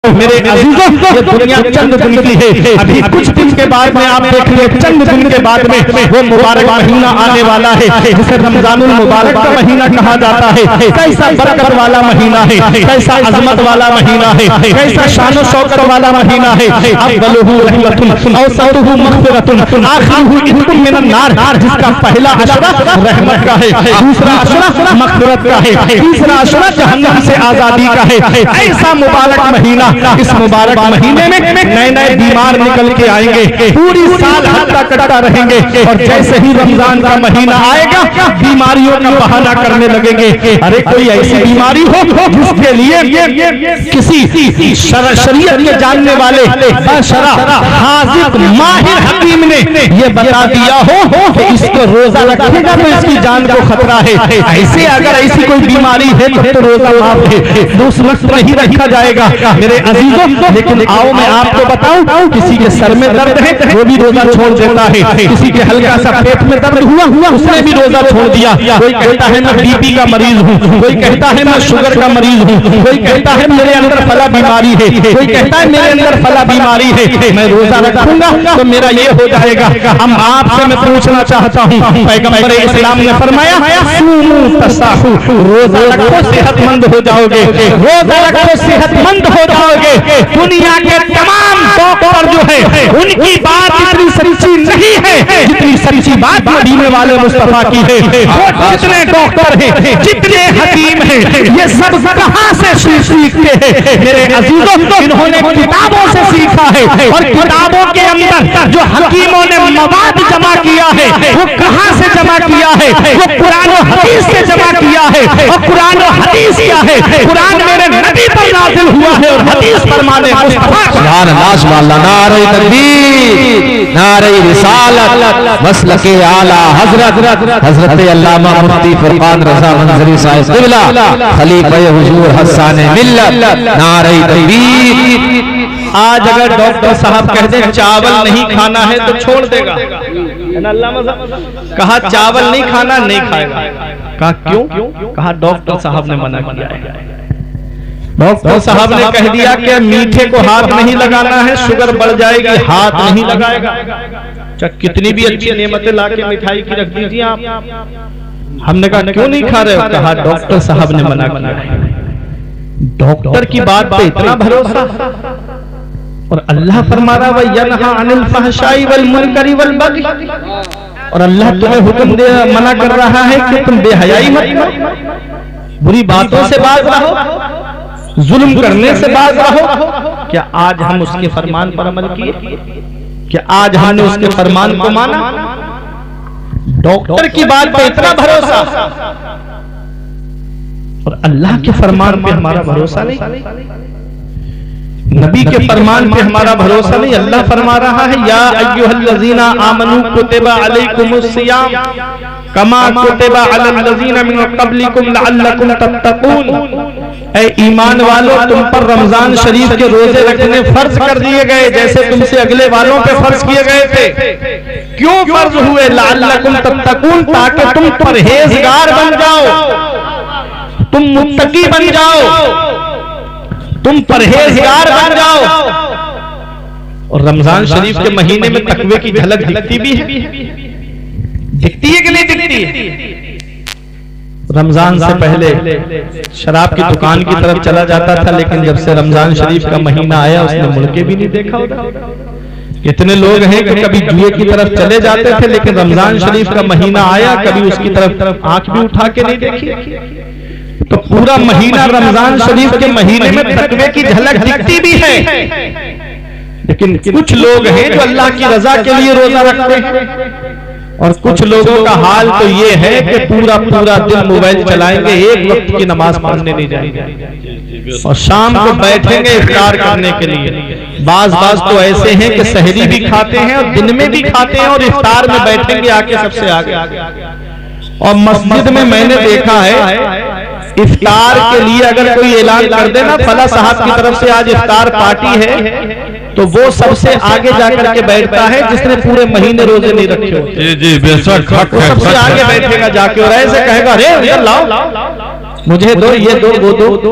मेरे अजीजों, ये दुनिया चंद दिन की है। अभी कुछ दिन के बाद में आप देखिए, चंद दिन के बाद में वो मुबारक महीना आने वाला है जिसे रमजानुल मुबारक का महीना कहा जाता है। कैसा बरकत वाला महीना है, कैसा अजमत वाला महीना है, कैसा शान शौकत वाला महीना है। अव्वलुहु रहमतुन औसतुहु मग़फ़िरतुन आखिरुहु इत्क़ुम मिनन नार। जिसका पहला अशरा रहमत का है, दूसरा अशरा मग़फ़िरत का है, तीसरा अशरा जहन्नम से आजादी का है। ऐसा मुबारक महीना, इस मुबारक महीने में नए नए बीमार निकल के आएंगे, पूरी साल हल्ला करता रहेंगे और जैसे ही रमजान का महीना आएगा बीमारियों का बहाना करने लगेंगे। अरे कोई ऐसी बीमारी हो जिसके लिए किसी शरीयत के जानने वाले हाजिर माहिर हकीम ने ये बता दिया हो कि इसको रोजा रखेगा तो इसकी जान को खतरा है। ऐसे अगर ऐसी कोई बीमारी है तो रोजा माफ है, उस वक्त नहीं रखा जाएगा। मेरे अजीजों, लेकिन आओ मैं आपको बताऊं, किसी के सर में दर्द है वो भी रोजा छोड़ देता है, किसी के हल्का सा पेट में दर्द हुआ उसने भी रोजा छोड़ दिया। कोई कहता है मैं बीपी का मरीज हूँ, कोई कहता है मैं शुगर का मरीज हूँ, कोई कहता है मेरे अंदर फला बीमारी है, कोई कहता है मेरे अंदर फला बीमारी है, मैं रोजा रखूंगा तो मेरा ये हो जाएगा। हम आपसे मैं पूछना चाहता हूँ, पैगंबर इस्लाम ने फरमाया सूमू तसाहू, रोजा रखो सेहतमंद हो जाओगे, रोजा रखो सेहतमंद हो जाओगे। दुनिया के तमाम डॉक्टर जो है उनकी बात इतनी सच्ची नहीं है जितनी सच्ची बात मदीने वाले मुस्तफा की है। वो जितने डॉक्टर हैं, जितने हकीम हैं, ये सब कहां से सीखते हैं? मेरे अजीजों, इन्होंने किताबों से सीखा है और किताबों के अंदर जो हकीमों ने मवाद जमा किया है वो कहां से जमा किया है? वो कुरान और हदीस से जमा किया है। और कुरान और हदीस क्या है? कुरान मेरे नबी पर नाज़िल हुआ है और हदीस फरमाने मुस्तफा। सुभान अल्लाह, सुभान अल्लाह, नारे तकबीर, नारे रिसालत, मसलके आला हजरत अल्लामा मुफ्ती फरमान रज़ा मंजरी साहिब क़िबला, खलीफा हुजूर हसन मिल्लत, नारे तकबीर। आज अगर डॉक्टर साहब कह दें चावल नहीं खाना है तो छोड़ देगा, कहा चावल नहीं खाना, नहीं खाएगा। कहा क्यों? कहा डॉक्टर साहब ने मना किया है। डॉक्टर साहब ने कह दिया कि मीठे को हाथ नहीं लगाना है, शुगर बढ़ जाएगी, हाथ नहीं लगाएगा। कितनी भी अच्छी नेमतें लाके मिठाई की रख दीजिए आप। हमने कहा क्यों नहीं खा रहे हो? कहा डॉक्टर साहब ने मना किया है। डॉक्टर की बात पे इतना भरोसा, और अल्लाह फरमा रहा है यनहा अनिल फहशाई वल मुनकरी वल बगी, और अल्लाह तुम्हें हुक्म दे मना कर रहा है कि तुम बेहयाई मत करो, बुरी बातों से बाज रहो, जुल्म करने से बाज रहो। क्या आज हम उसके फरमान पर अमल किए? क्या आज हमने उसके फरमान को माना? डॉक्टर की बात पे इतना भरोसा और अल्लाह के फरमान पे हमारा भरोसा नहीं, नबी के फरमान पे हमारा भरोसा नहीं। अल्लाह फरमा रहा है या अय्युहल्लज़ीना आमनू कुतिबा अलैकुमुस्सियाम कमा कुतिबा अलल्लज़ीना मिन क़ब्लिकुम लअल्लकुम तत्तक़ून। ऐ ईमान वालों, तुम पर रमजान शरीफ के रोजे रखने फर्ज कर दिए गए जैसे तुमसे अगले वालों पे फर्ज किए गए थे। क्यों फर्ज हुए? लअल्लकुम तत्तक़ून, ताकि तुम परहेजगार बन जाओ, तुम मुत्तकी बन जाओ, तुम परहेजगार बन जाओ। और रमजान शरीफ के महीने में तकवे की झलक दिखती भी है, दिखती है कि नहीं दिखती है? रमजान से पहले शराब की दुकान की तरफ चला जाता था, लेकिन जब से रमजान शरीफ का महीना आया उसने मुड़ के भी नहीं देखा होगा। कितने लोग हैं कि कभी जुए की तरफ चले जाते थे, लेकिन रमजान शरीफ का महीना आया कभी उसकी तरफ आंख भी उठा के नहीं देखी। तो पूरा महीना रमजान शरीफ के महीने में तकवे की झलक दिखती भी है, लेकिन कुछ लोग हैं जो अल्लाह की रजा के लिए रोजा रखते हैं, और कुछ लोगों का हाल तो ये है कि पूरा पूरा दिन मोबाइल चलाएंगे, एक वक्त की नमाज पढ़ने नहीं जाएंगे, और शाम को बैठेंगे इफ्तार करने के लिए। बाज तो ऐसे हैं कि सहरी भी खाते हैं और दिन में भी खाते हैं, और इफ्तार में बैठेंगे आके सबसे आगे। और मस्जिद में मैंने देखा है इफ्तार के लिए अगर कोई ऐलान कर देना फला साहब की तरफ से आज इफ्तार पार्टी है, तो वो सबसे आगे जाकर के बैठता है जिसने पूरे महीने रोजे नहीं रखे होते। जी बेशक, सबसे आगे बैठेगा जाके और ऐसे कहेगा अरे इधर लाओ, मुझे दो, ये दो, वो दो,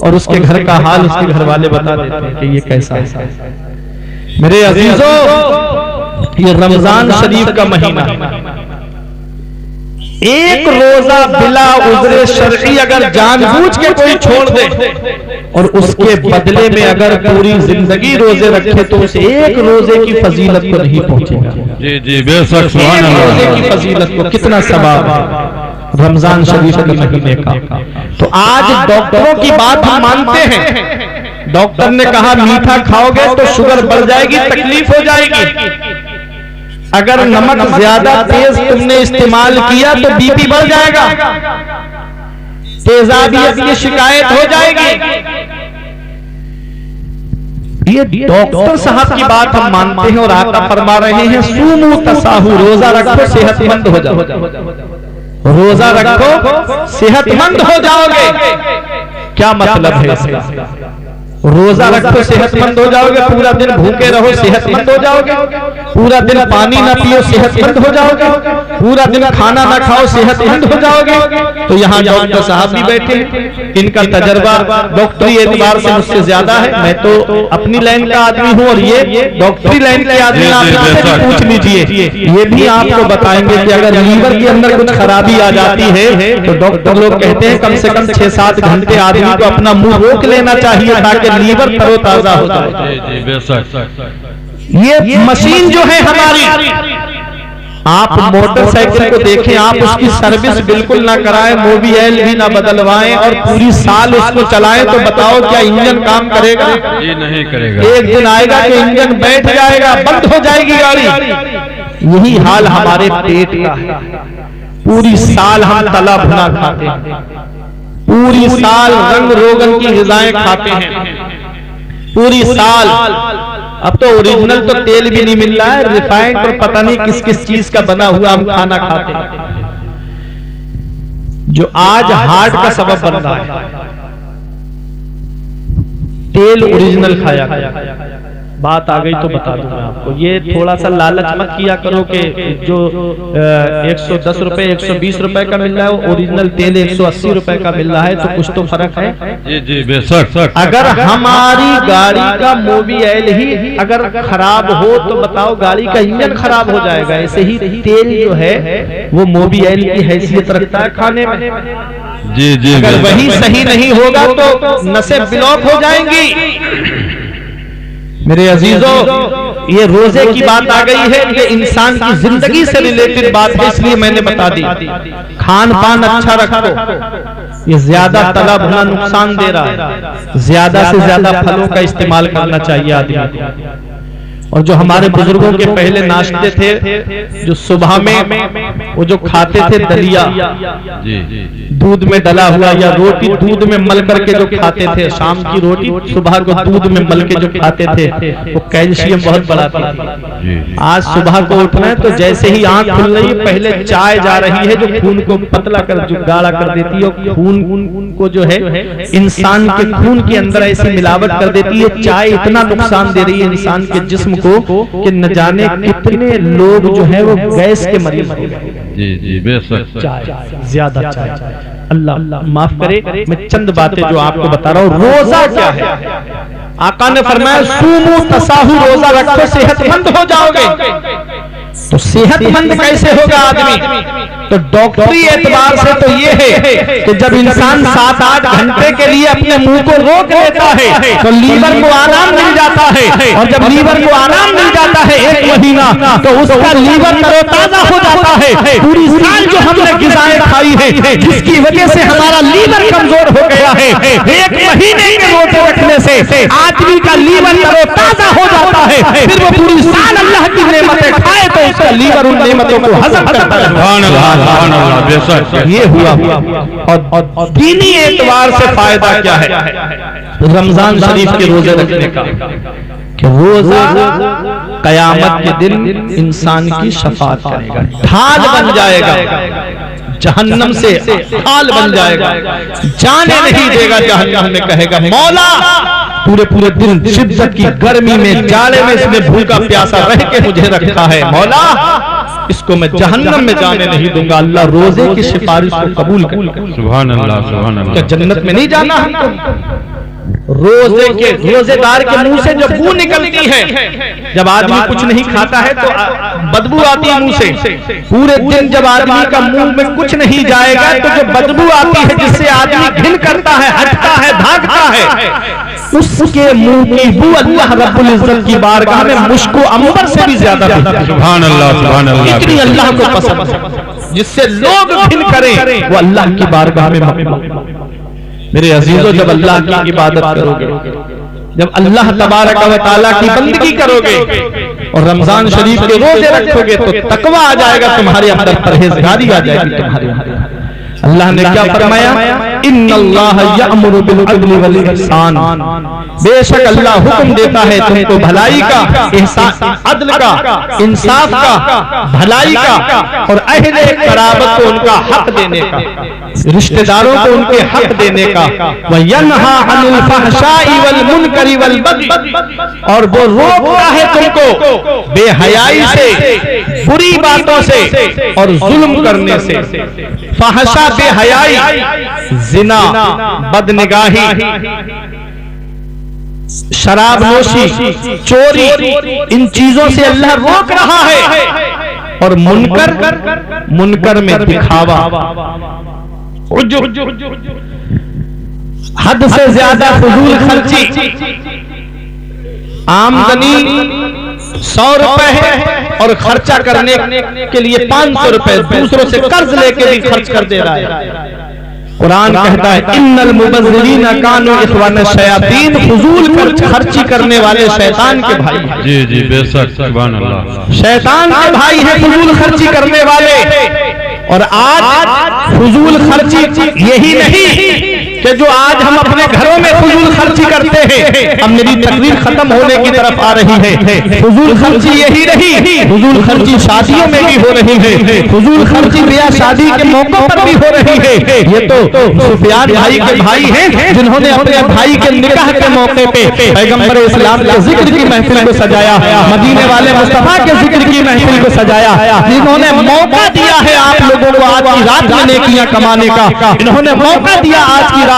और उसके घर का हाल उसके घर वाले बता देते हैं कि ये कैसा है। मेरे अजीजों, ये रमजान शरीफ का महीना, एक रोजा बिला उज़्र शरई अगर जानबूझ के कोई छोड़ दे और उसके बदले में अगर पूरी जिंदगी रोजे रखे तो उस एक रोजे की फजीलत को नहीं पहुंचेगा। जी जी बेशक, सुभान अल्लाह। रोजे की फजीलत को कितना सवाब है रमजान शरीफ के महीने का। तो आज डॉक्टरों की बात हम मानते हैं। डॉक्टर ने कहा मीठा खाओगे तो शुगर बढ़ जाएगी, तकलीफ हो जाएगी। अगर नमक ज्यादा तेज तुमने इस्तेमाल किया तो बीपी बढ़ जाएगा, तेजाबियत की शिकायत हो जाएगी। ये डॉक्टर साहब की बात हम मानते हैं और आका फरमा रहे हैं सूमू तसाहू, रोजा रखो सेहतमंद हो जाओ। रोजा रखो सेहतमंद हो जाओगे। क्या मतलब है इसका? रोजा रखो सेहतमंद हो जाओगे, पूरा दिन भूखे रहो सेहतमंद हो जाओगे, पूरा दिन पानी ना पियो सेहतमंद हो जाओगे, पूरा दिन खाना ना खाओ सेहतमंद हो जाओगे। तो यहाँ डॉक्टर साहब भी बैठे हैं, इनका तजर्बा डॉक्टरी एतबार से मुझसे ज्यादा है। मैं तो अपनी लाइन का आदमी हूँ और ये डॉक्टरी लाइन के आदमी, आप इनसे भी पूछ लीजिए, ये भी आपको बताएंगे कि अगर लीवर के अंदर कुछ खराबी आ जाती है तो डॉक्टर लोग कहते हैं कम से कम 6-7 घंटे आदमी को अपना मुंह रोक लेना चाहिए ताकि लीवर तरोताजा हो जाए। ये मशीन जो है हमारी, आप मोटरसाइकिल को देखें, आप उसकी सर्विस बिल्कुल ना कराएं, मोबिल भी ना बदलवाएं और पूरी साल उसको चलाएं तो बताओ क्या इंजन काम करेगा? जी नहीं करेगा। एक दिन आएगा कि इंजन बैठ जाएगा, बंद हो जाएगी गाड़ी। यही हाल हमारे पेट का है। पूरी साल हम तला भुना खाते हैं, पूरी साल रंग रोगन की ग़िज़ाएं खाते हैं, पूरी साल। अब तो ओरिजिनल तो तेल भी नहीं मिल रहा है, रिफाइंड और पता नहीं किस किस चीज का बना हुआ हम खाना खाते हैं, जो आज हार्ट का सबब बन रहा है। तेल ओरिजिनल खाया। बात आ गई तो बता दूं मैं आपको, ये थोड़ा सा लालच मत किया करो कि जो 110 रुपए 120 रुपए का मिल रहा है ओरिजिनल तेल 180 रुपए का मिल रहा है, तो कुछ तो फर्क है। जी जी बेशक। अगर हमारी गाड़ी का मोबिल ही अगर खराब हो तो बताओ गाड़ी का इंजन खराब हो जाएगा। ऐसे ही तेल जो है वो मोबिल की हैसियत रखता है खाने में। जी जी, अगर वही सही नहीं होगा तो नसें ब्लॉक हो जाएंगी। मेरे अजीजों, ये रोजे की बात आ गई है, ये इंसान की जिंदगी से रिलेटेड बात है, इसलिए मैंने बता दी। खान पान अच्छा रखो। ये ज्यादा तला भुना नुकसान दे रहा है। ज्यादा से ज्यादा फलों का इस्तेमाल करना चाहिए आदमी। और जो हमारे बुजुर्गों के पहले नाश्ते थे, जो सुबह में वो जो खाते थे दलिया, दूध में डला हुआ, या रोटी दूध में मल करके जो खाते थे, शाम की रोटी सुबह को दूध में मल के जो खाते थे, वो कैल्शियम बहुत बढ़ाती थी। आज सुबह को उठना है तो जैसे ही आंख खुल रही है पहले चाय जा रही है जो खून को पतला कर, जो गाढ़ा कर देती है, और खून को जो है इंसान के खून के अंदर ऐसी मिलावट कर देती है। चाय इतना नुकसान दे रही है इंसान के जिस्म को कि न जाने कितने लोग जो है वो गैस के मरीज हो गए। जी जी बेशक। ज्यादा चाय, अल्लाह माफ करे, मैं चंद बातें जो आपको बता रहा हूँ। रोजा क्या है? आका ने फरमाया सूमू तसाहू, रोजा रखो सेहतमंद हो जाओगे। तो सेहतमंद कैसे होगा आदमी? तो डॉक्टरी एतबार से तो ये है कि जब इंसान 7-8 घंटे के लिए अपने मुंह को रोक लेता है तो लीवर को आराम मिल जाता है, और जब लीवर को आराम मिल जाता है 1 महीना, तो उसका लीवर तरोताजा हो जाता है। पूरी साल जो हमने ग़िज़ाएं खाई है जिसकी वजह से हमारा लीवर कमजोर हो गया है, 1 महीने के रोजे रखने से आदमी का लीवर तरोताजा हो जाता है। फिर वो पूरी साल अल्लाह की नेमतें खाए तो उसका लीवर उन नेमतों को हजम करता है। ये हुआ। और दीनी एतबार से फायदा क्या है रमजान शरीफ के रोजे रखने का? कि रोजा कयामत के दिन इंसान की शफाअत करेगा, ढाल बन जाएगा, जहन्नम से ढाल बन जाएगा, जाने नहीं देगा जहन्नम में। कहेगा मौला पूरे दिन शिद्दत की गर्मी में, जाड़े में इसने भूखा प्यासा रह के मुझे रखा है, मौला इसको मैं जहन्नम में जाने नहीं दूंगा। अल्लाह रोजे की सिफारिश को कबूल कर। सुभान अल्लाह, सुभान क्या अल्लाह। जन्नत में नहीं जाना हमको? रोजेदार के मुंह से जब बू निकलती है, जब आदमी कुछ नहीं खाता है तो बदबू आती है मुंह से। पूरे दिन जब आदमी का मुंह में कुछ नहीं जाएगा तो जो बदबू आती है, जिससे आदमी घिन करता है, हटता है, भागता है, उसके मुंह की बू अल्लाह रब्बुल इज्जत की बारगाह में मुश्को अंबर से भी ज्यादा होती है। सुभान अल्लाह, सुभान अल्लाह। इतनी अल्लाह को पसंद है, जिससे लोग घिन करें वो अल्लाह की बारगाह में मकबूल। मेरे अजीजों, जब अल्लाह की इबादत करोगे, जब अल्लाह तबारक व तआला की बंदगी करोगे और रमजान शरीफ के रोजे रखोगे तो तकवा आ जाएगा तुम्हारे अंदर, परहेजगारी आ जाएगी तुम्हारे अंदर। अल्लाह ने क्या फरमाया? इन्नल्लाह यअमुरु बिल अदली वल इहसान। बेशक अल्लाह हुक्म देता है तुमको भलाई का, इहसान, अदल का, इंसाफ का, भलाई का और अहले क़राबत को उनका हक देने का, रिश्तेदारों को उनके हक देने का। व यनहा अनिल फहशाई वल मुनकरी वल बग़ी, और वो रोकता है तुमको बेहयाई से, बुरी बातों से और जुल्म करने से। फहशा बेहयाई, जिना, बदनिगाही, शराब नोशी, चोरी, इन चीजों से अल्लाह रोक रहा है। और मुनकर में दिखावा, हद से ज्यादा फजूल खर्ची, आमदनी 100 रुपए है और खर्चा करने के लिए 500 रुपए दूसरों से कर्ज लेके भी खर्च कर दे रहा है। कुरान कहता है इन्नल मुबज़्ज़िरीना कानू इख्वान शयातीन, फजूल खर्ची करने वाले शैतान के भाई हैं। जी जी बेशक, सुभान अल्लाह। शैतान के भाई हैं फजूल खर्ची करने वाले। और आज फजूल खर्ची यही नहीं कि जो आज हम अपने घरों में फजूल खर्ची करते हैं। अब मेरी तकरीर खत्म होने की तरफ आ रही है। फजूल खर्ची यही नहीं, फजूल खर्ची शादियों में भी हो रही है, फजूल खर्ची ब्याह शादी के मौकों पर भी हो रही है। ये तो सुफियान भाई के भाई हैं जिन्होंने अपने भाई के निकाह के मौके पे पैगंबर इस्लाम के जिक्र की महफिल को सजाया, मदीने वाले मुस्तफा के जिक्र की महफिल को सजाया। जिन्होंने मौका दिया है आप लोगों को आज की रात में नेकियां कमाने का, इन्होंने मौका दिया आज की रात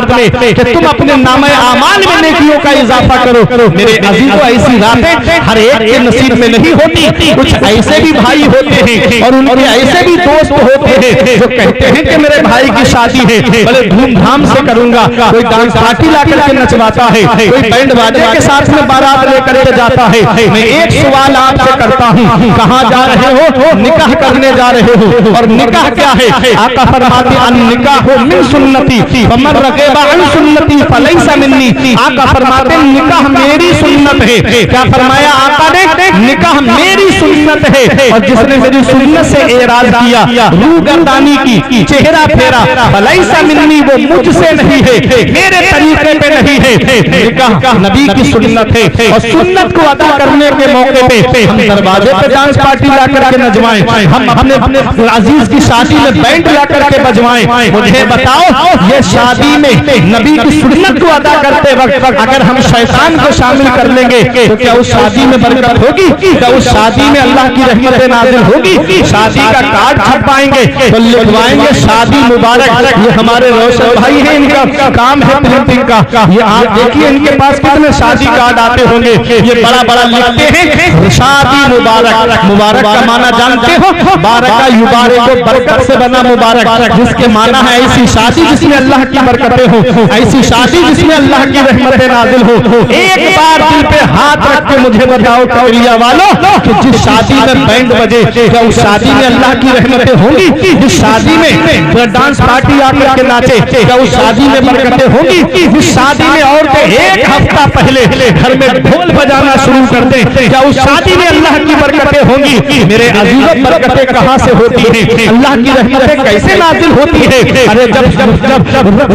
में कि तुम अपने नामे आमाल में नेकियों का इजाफा करो। मेरे अजीजों, ऐसी रातें हर एक के नसीब में नहीं होती। कुछ ऐसे भी भाई होते हैं और उनके ऐसे भी दोस्त होते हैं जो कहते हैं कि मेरे भाई की शादी है, बड़े धूमधाम से करूंगा। कोई डांस पार्टी ला करके नचवाता है, कोई बैंड बाजे के साथ में बारात लेकर के जाता है। मैं एक सवाल आपसे करता हूँ, कहाँ जा रहे हो? निकाह करने जा रहे हो। और निकाह क्या है? आका फरमाते अन निकाह मिन सुन्नती फमन रग़िबा अन सुन्नती फलैसा मिन्नी। आका फरमाते निकाह मेरी सुन्नत है। क्या फरमाया आका ने? निकाह मेरी सुन्नत है और जिसने मेरी सुन्नत से एराज किया, रूह गर्दानी की, चेहरा फेरा, फलैसा मिन्नी, वो मुझसे नहीं है, मेरे तरीके पे नहीं है। निकाह नबी की सुन्नत है और सुन्नत को अदा करने के मौके पे हम दरवाजे पे डांस पार्टी ला करके नचवाएं, हम अपने अजीज की शादी में बैंड ला करके बजवाएं। मुझे बताओ, ये शादी में नबी की सुन्नत को अदा करते वक्त अगर हम शैतान को शामिल कर लेंगे तो क्या उस शादी में बरकत होगी? क्या उस शादी में अल्लाह की रहमत नाज़िल होगी? शादी का कार्ड छपवाएंगे तो लिखवाएंगे शादी मुबारक। ये हमारे रोशन भाई हैं, इनका काम है प्रिंटिंग का। ये आप देखिए इनके पास कितने शादी कार्ड आते होंगे, ये बड़ा बड़ा लिखते हैं शादी मुबारक। मुबारक का माना जानते हो? बारका युबारक, बरकत से बना मुबारक, जिसके माना है ऐसी शादी जिसमें अल्लाह की बरकतें हो, ऐसी शादी जिसमें अल्लाह की रहमतें नाज़िल हो। एक बार दिल पे हाथ रख के मुझे बताओ कवरिया वालों कि जिस शादी में बैंड बजे, क्या उस शादी में अल्लाह की रहमतें होंगी? जिस शादी में डांस पार्टी आकर के नाचे, क्या उस शादी में बरकतें होंगी? जिस शादी में औरतें एक हफ्ता पहले घर में ढोल बजाना शुरू कर दें, क्या उस शादी में अल्लाह की बरकतें होंगी? मेरे अजीजों, बरकतें कहाँ से होती हैं? अल्लाह की रहमतें कैसे नाज़िल होती है? अरे जब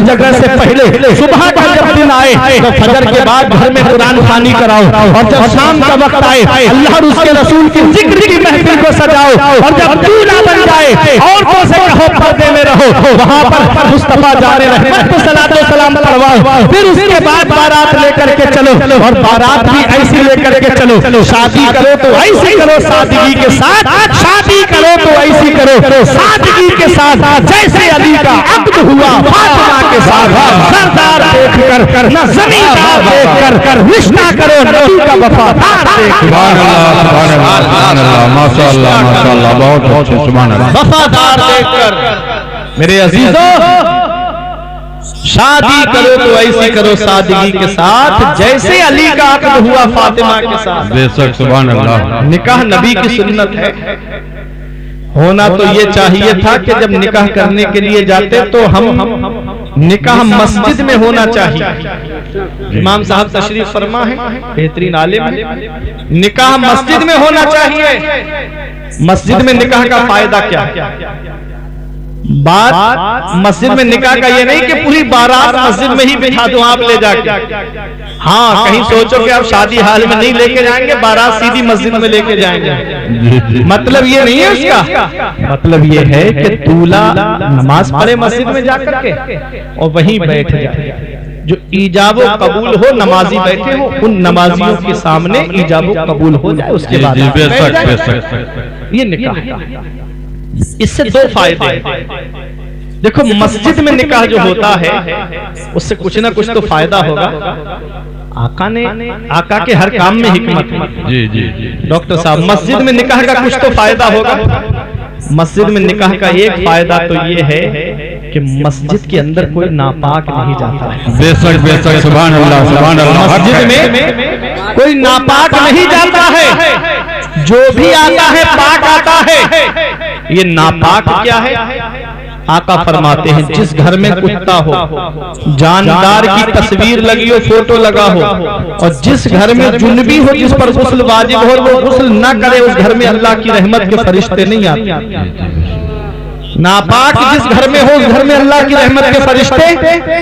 जगह से पहले सुबह का जब दिन आए तो फजर के बाद घर में कुरान खानी कराओ, और जब शाम का वक्त आए अल्लाह और उसके रसूल की जिक्र की महफिल को सजाओ, और जब दूल्हा बन जाए औरतों से कहो पर्दे में रहो, वहां पर मुस्तफा जारे रहमत को सलातो सलाम करवाओ। फिर उसके बाद बारात लेकर के चलो, और बारात भी ऐसी लेकर के चलो। शादी करो तो ऐसी करो सादगी के साथ, शादी करो तो ऐसी करो सादगी के साथ जैसे अली का अक्द हुआ फातिमा के साथ। सरदार देखकर न जमींदार देखकर रिश्ता करो नबी का वफादार सुभान अल्लाह माशाअल्लाह माशाअल्लाह बहुत अच्छे सुभान अल्लाह। वफादार देखकर मेरे अजीजों शादी करो तो ऐसी करो सादगी के साथ जैसे अली का अक्द हुआ फातिमा के साथ। बेशक सुभान अल्लाह। निकाह नबी की सुन्नत है। होना तो ये चाहिए था कि जब निकाह करने के लिए जाते तो हम निकाह मस्जिद में होना चाहिए। इमाम साहब तशरीफ फरमा है, बेहतरीन आलिम है। निकाह मस्जिद में होना चाहिए। मस्जिद में निकाह का फायदा क्या? बात मस्जिद में निकाह का ये नहीं कि पूरी बारात मस्जिद में ही बिठा दो आप ले जाके। हाँ, कहीं सोचो कि आप शादी हाल में नहीं लेके जाएंगे, बारात सीधी मस्जिद में लेके जाएंगे। मतलब ये नहीं है उसका। मतलब ये है कि दूल्हा नमाज पढ़े मस्जिद में जाकर के और वहीं बैठ जाए। जो ईजाबो कबूल हो, नमाजी बैठे हो, उन नमाजियों के सामने ईजाबो कबूल हो जाए, उसके बाद ये निकाह। इससे दो फायदे। देखो, मस्जिद में निकाह जो होता है उससे कुछ ना कुछ तो फायदा होगा। आका के हर काम में हिकमत है। जी जी जी डॉक्टर साहब, मस्जिद में निकाह का कुछ तो फायदा होगा। मस्जिद में निकाह का एक फायदा तो ये है कि मस्जिद के अंदर कोई नापाक नहीं जाता है। बेशक बेशक सुभान अल्लाह सुभान अल्लाह। मस्जिद में कोई नापाक नहीं जाता है। जो भी आता है पाक आता है। ये नापाक क्या है? आका फरमाते हैं जिस घर में कुत्ता हो, जानदार की तस्वीर लगी हो, फोटो लगा हो, और जिस घर में जुनबी हो जिस पर गुस्ल वाजिब हो, वो गुस्ल ना करे, उस घर में अल्लाह की रहमत के फरिश्ते नहीं आते। नापाक जिस घर में हो उस घर में अल्लाह की रहमत के फरिश्ते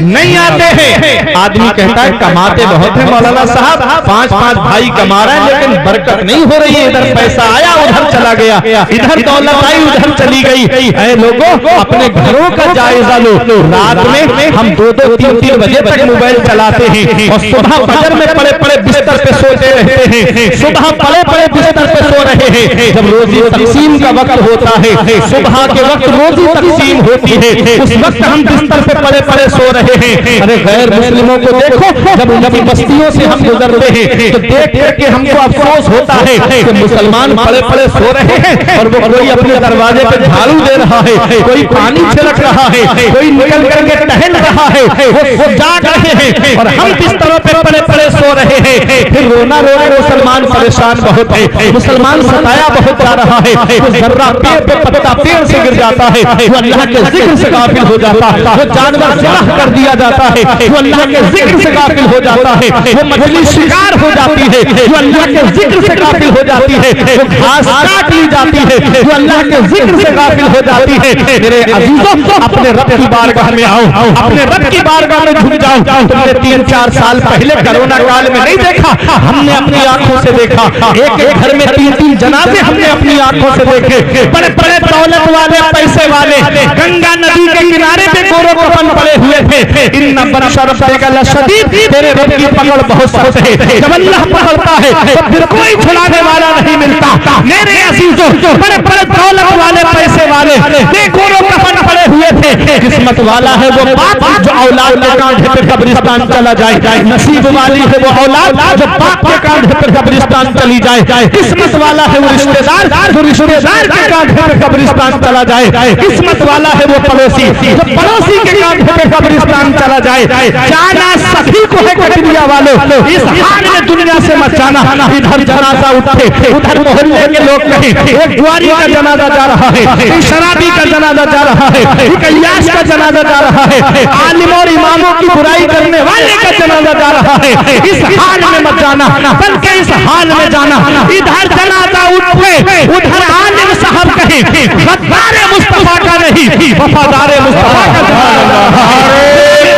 नहीं आते हैं। आदमी कहता है कमाते बहुत है मौलाना साहब, 5-5 भाई कमा रहे हैं लेकिन बरकत नहीं हो रही है। इधर पैसा आया उधर चला गया, इधर दौलत आई उधर चली गई। ऐ लोगों, अपने घरों का जायजा लो। रात में हम 2-2, 3-3 बजे तक मोबाइल चलाते हैं और सुबह फजर में पड़े पड़े बिस्तर पे सोते रहते हैं। सुबह पड़े पड़े बिस्तर पे सो रहे हैं। जब रोजी तकसीम का वक्त होता है, सुबह के वक्त रोजी तकसीम होती है, उस वक्त हम बिस्तर पे पड़े पड़े सो रहे हैं। अरे गैर मुस्लिमों को देखो, जब नबी बस्तियों से हम गुजरते हैं तो देख करके हमको अफसोस होता है कि मुसलमान पड़े पड़े सो रहे हैं और वो कोई अपने दरवाजे पे झाड़ू दे रहा है, कोई पानी छिड़क रहा है, कोई निकल करके टहल रहा है, वो जाग रहे हैं और हम बिस्तरों पे पड़े पड़े सो रहे हैं। फिर रोना रो रहे मुसलमान परेशान बहुत है, मुसलमान सताया बहुत जा रहा है। वो जर्रा पेड़ पे पत्ता पेड़ से गिर जाता है, वो अल्लाह के जिक्र से गाफिल हो जाता है। वो जानवर ज़िबह कर दिया जाता है, वो अल्लाह के जिक्र से गाफिल हो जाता है। वो मछली शिकार हो जाती है, वो अल्लाह के जिक्र से गाफिल हो जाती है। वो घास काट ली जाती है, वो अल्लाह के जिक्र से गाफिल हो जाती है। मेरे अजीजों, अपने रब की बारगाह में आओ, अपने रब की बारगाह में झुक जाओ। तुमने 3-4 साल पहले कोरोना काल में नहीं देखा, हमने अपनी आंखों से देखा। एक घर में 3-3 जनाजे हमने अपनी आंखों से देखे। बड़े बड़े दौलत वाले, पैसे वाले गंगा नदी के किनारे पे गोरो कफन पड़े हुए थे। इन्ना बरशा रब्बिका लशदीद, तेरे रब की पकड़ बहुत सख्त है। जब अल्लाह पकड़ता है तो फिर कोई छुड़ाने वाला नहीं मिलता। मेरे अजीजों, बड़े बड़े दौलत वाले, पैसे वाले गोरो कफन पड़े हुए थे। किस्मत वाला है वो बाप जो औलाद के कांधे पे कब्रिस्तान चला जाए। नसीब वाली है वो औलाद जो बाप के कांधे पे कब्रिस्तान चली जाए। किस्मत वाला है वो रिश्तेदार जो रिश्तेदार के कांधे पे कब्रिस्तान चला जाए। किस्मत वाला है वो पड़ोसी जो पड़ोसी के कांधे पे कब्रिस्तान चला जाए। जाना सभी को है कटरिया वालों, इस हाल में दुनिया से मत जाना। इधर जनाजा उठे, उधर मोहल्ले के लोग कहें एक जुआरी का जनाजा जा रहा है, एक शराबी का जनाजा जा रहा है, एक अय्याश का जनाजा जा रहा है, आलिम और इमामों की बुराई करने वाले का जनाजा जा रहा है। इस हाल में मत जाना, बल्कि इस हाल में जाना। इधर जनाजा उठे, उधर आलिम साहब कहें गद्दार मुस्तफा का नहीं, वफादार मुस्तफा का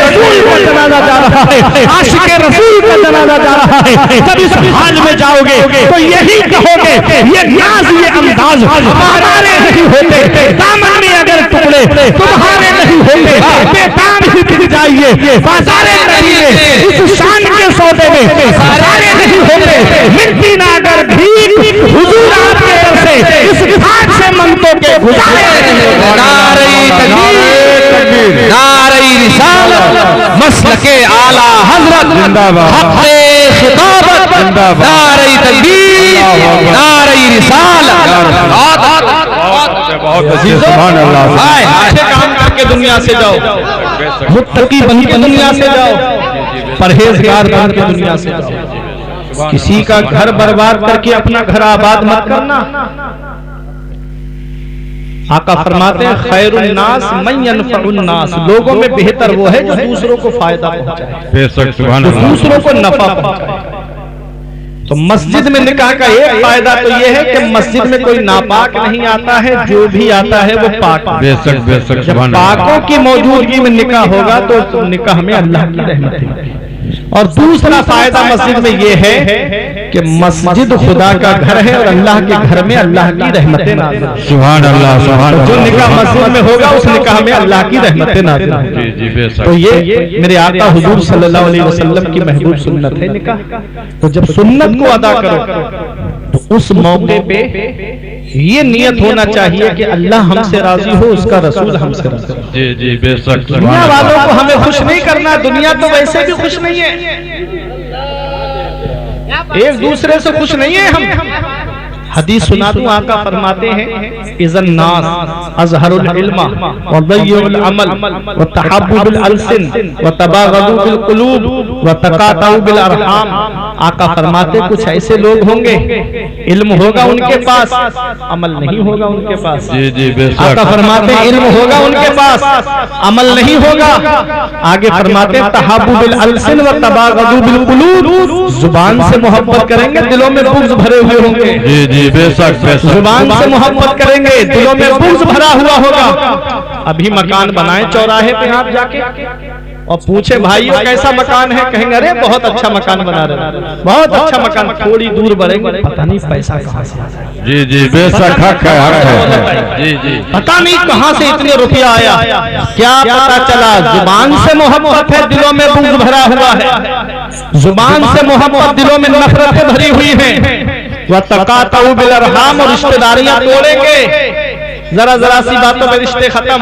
रसूल का जनाजा जा रहा है, आशिक रसूल का जनाजा जा रहा है। जब इस हाल में जाओगे तो यही कहोगे ये नाज ये अंदाज हमारे नहीं होते, दामन में अगर टुकड़े तुम्हारे नहीं होते, बेदाम ही गिर जाइए बाजारे नहीं, इस शान के सौदे में सारे नहीं होते। मिट्टी ना अगर भीख हुजूर आपके दर से इस घाट से मंगतों से गुजारे रहे। नारे तकबीर, नारे रिसालत, मसलके आला हजरत जिंदाबाद, हक़े खिताबत जिंदाबाद, नारे तकबीर, नारे रिसालत। बहुत अच्छे, सुभान अल्लाह। अच्छे काम करके दुनिया से जाओ, मुत्तकी बन के दुनिया से जाओ, परहेजगार बन के दुनिया से जाओ। किसी का घर बर्बाद करके अपना घर आबाद मत करना। आका फरमाते हैं खैरुन नास मन यनफउन नास, लोगों में बेहतर वो है जो दूसरों को फायदा पहुंचाए, बेशक, सुभान जो अल्लाह। दूसरों को नफा पहुंचाए। तो मस्जिद में निकाह का एक फायदा तो यह है कि मस्जिद में कोई नापाक नहीं आता है, जो भी आता है वो पाक। बेशक बेशक, जब सुभान अल्लाह। पाकों की मौजूदगी में निकाह होगा तो निकाह में अल्लाह की रहमत है। और दूसरा फायदा मस्जिद में ये है कि मस्जिद खुदा का घर है और अल्लाह के घर में अल्लाह की रहमतें नाज़िल हैं। सुभान अल्लाह, सुभान जो अल्लाह। निकाह मस्जिद में होगा उस निकाह में अल्लाह की रहमतें नाज़िल हैं। जी जी, बेशक। तो ये मेरे आका हुजूर सल्लल्लाहु अलैहि वसल्लम की महबूब सुन्नत है निकाह। तो जब सुन्नत को अदा करो तो उस मौके पे ये नियत होना चाहिए कि अल्लाह हमसे राजी हो, उसका रसूल हमसे राजी हो। जी जी, बेशक, दुनिया सुभान वालों अल्लाह। को हमें खुश नहीं करना, दुनिया तो वैसे भी खुश नहीं है, एक दूसरे से खुश नहीं है हम। हदीस सुना दूं, आका फरमाते हैं इज़न नास अज़हरुल इल्मा व दय्युल अमल व तहब्बु बिल अलसिन व तबागदु बिल कुलूब व तकातउ बिल अरहाम। आका फरमाते कुछ ऐसे लोग होंगे, इल्म होगा उनके पास, अमल नहीं होगा उनके पास। जी जी, बेशक। आका फरमाते इल्म होगा उनके पास, अमल नहीं होगा। आगे फरमाते तहब्बु बिल अलसिन व तबागदु बिल कुलूब, जुबान से मोहब्बत करेंगे, दिलों में बुग़्ज़ भरे हुए होंगे। जी जी, बेशक बेशक। जुबान से मोहब्बत करेंगे, दिलों में बुग़्ज़ भरा हुआ होगा। अभी मकान बनाए चौराहे पे आप जाके और पूछे भाइयों कैसा मकान है, कहेंगे अरे बहुत अच्छा मकान बना रहे, बहुत अच्छा मकान। थोड़ी दूर बढ़ेंगे, पता नहीं पैसा कहाँ से आता है। जी जी, बेशक, हक है, हक है। जी जी, पता नहीं कहाँ से इतने रुपया आया, क्या पता चला जुबान से मोहब्बत है, दिलों में बुग़्ज़ भरा हुआ है। जुबान से मोहब्बत, दिलों में नफरतें भरी हुई हैं। वह तकातउ बिल अरहाम, और रिश्तेदारियां तोड़ेंगे, जरा जरा सी बातों में रिश्ते खत्म।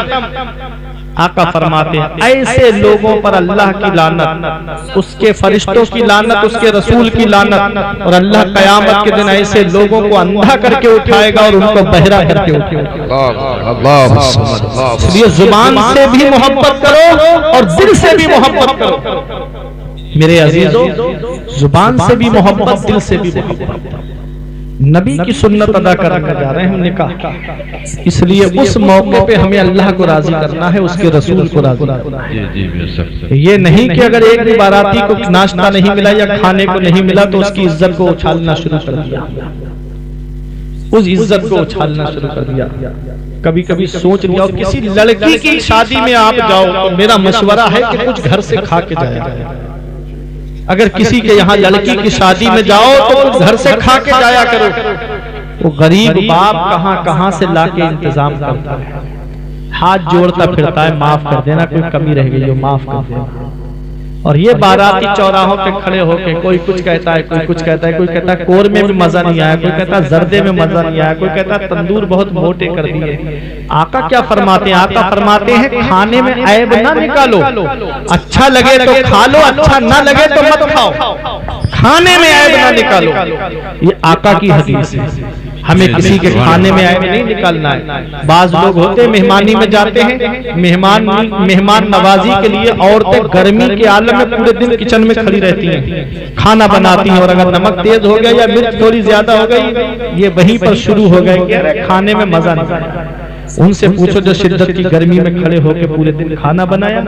आका फरमाते हैं ऐसे लोगों पर अल्लाह की लानत, उसके फरिश्तों की लानत, उसके रसूल की लानत, और अल्लाह कयामत के दिन ऐसे लोगों को अंधा करके उठाएगा और उनको बहरा करके उठाएगा। इसलिए जुबान से भी मोहब्बत करो और दिल से भी मोहब्बत करो मेरे अजीजों। जुबान से भी मोहब्बत, दिल से भी मोहब्बत। नबी की सुन्नत अदा करने जा रहे हैं हम निकाह, इसलिए उस मौके पे हमें अल्लाह को राजी करना है, उसके रसूल को राजी करना है। जी जी, बेशक। ये नहीं कि अगर एक भी बाराती को नाश्ता नहीं मिला या खाने को नहीं मिला तो उसकी इज्जत को उछालना शुरू कर दिया, उस इज्जत को उछालना शुरू कर दिया। कभी कभी सोच लिया, किसी लड़की की शादी में आप जाओ तो मेरा मशवरा है कि कुछ घर से खा के जाया। अगर किसी के यहाँ लड़की की शादी में जाओ तो कुछ घर से खा के जाया करो। वो गरीब बाप कहाँ कहाँ से लाके इंतजाम करता है, हाथ जोड़ता फिरता है, माफ कर देना, कोई कमी रह गई हो माफ कर देना। और ये बाराती चौराहों पे खड़े होके कोई कुछ कहता है, कोई कुछ कहता है, कोई कहता है कोर में भी मजा नहीं आया, कोई कहता है जर्दे में मजा नहीं आया, कोई कहता है तंदूर बहुत मोटे कर दिए। आका क्या फरमाते हैं? आका फरमाते हैं खाने में ऐब ना निकालो, अच्छा लगे तो खा लो, अच्छा ना लगे तो मत खाओ, खाने में ऐब ना निकालो। ये आका की हदीस है। हमें किसी के खाने में ऐब नहीं निकालना है। बाज लोग होते मेहमानी में जाते हैं, मेहमान नवाजी के लिए औरतें गर्मी के आलम में पूरे दिन किचन में खड़ी रहती हैं, खाना बनाती हैं, और अगर नमक तेज हो गया या मिर्च थोड़ी ज्यादा हो गई, ये वहीं पर शुरू हो गए कि अरे खाने में मजा नहीं आया। उनसे पूछो जो शिद्दत की गर्मी में खड़े होकर पूरे दिन खाना बनाया,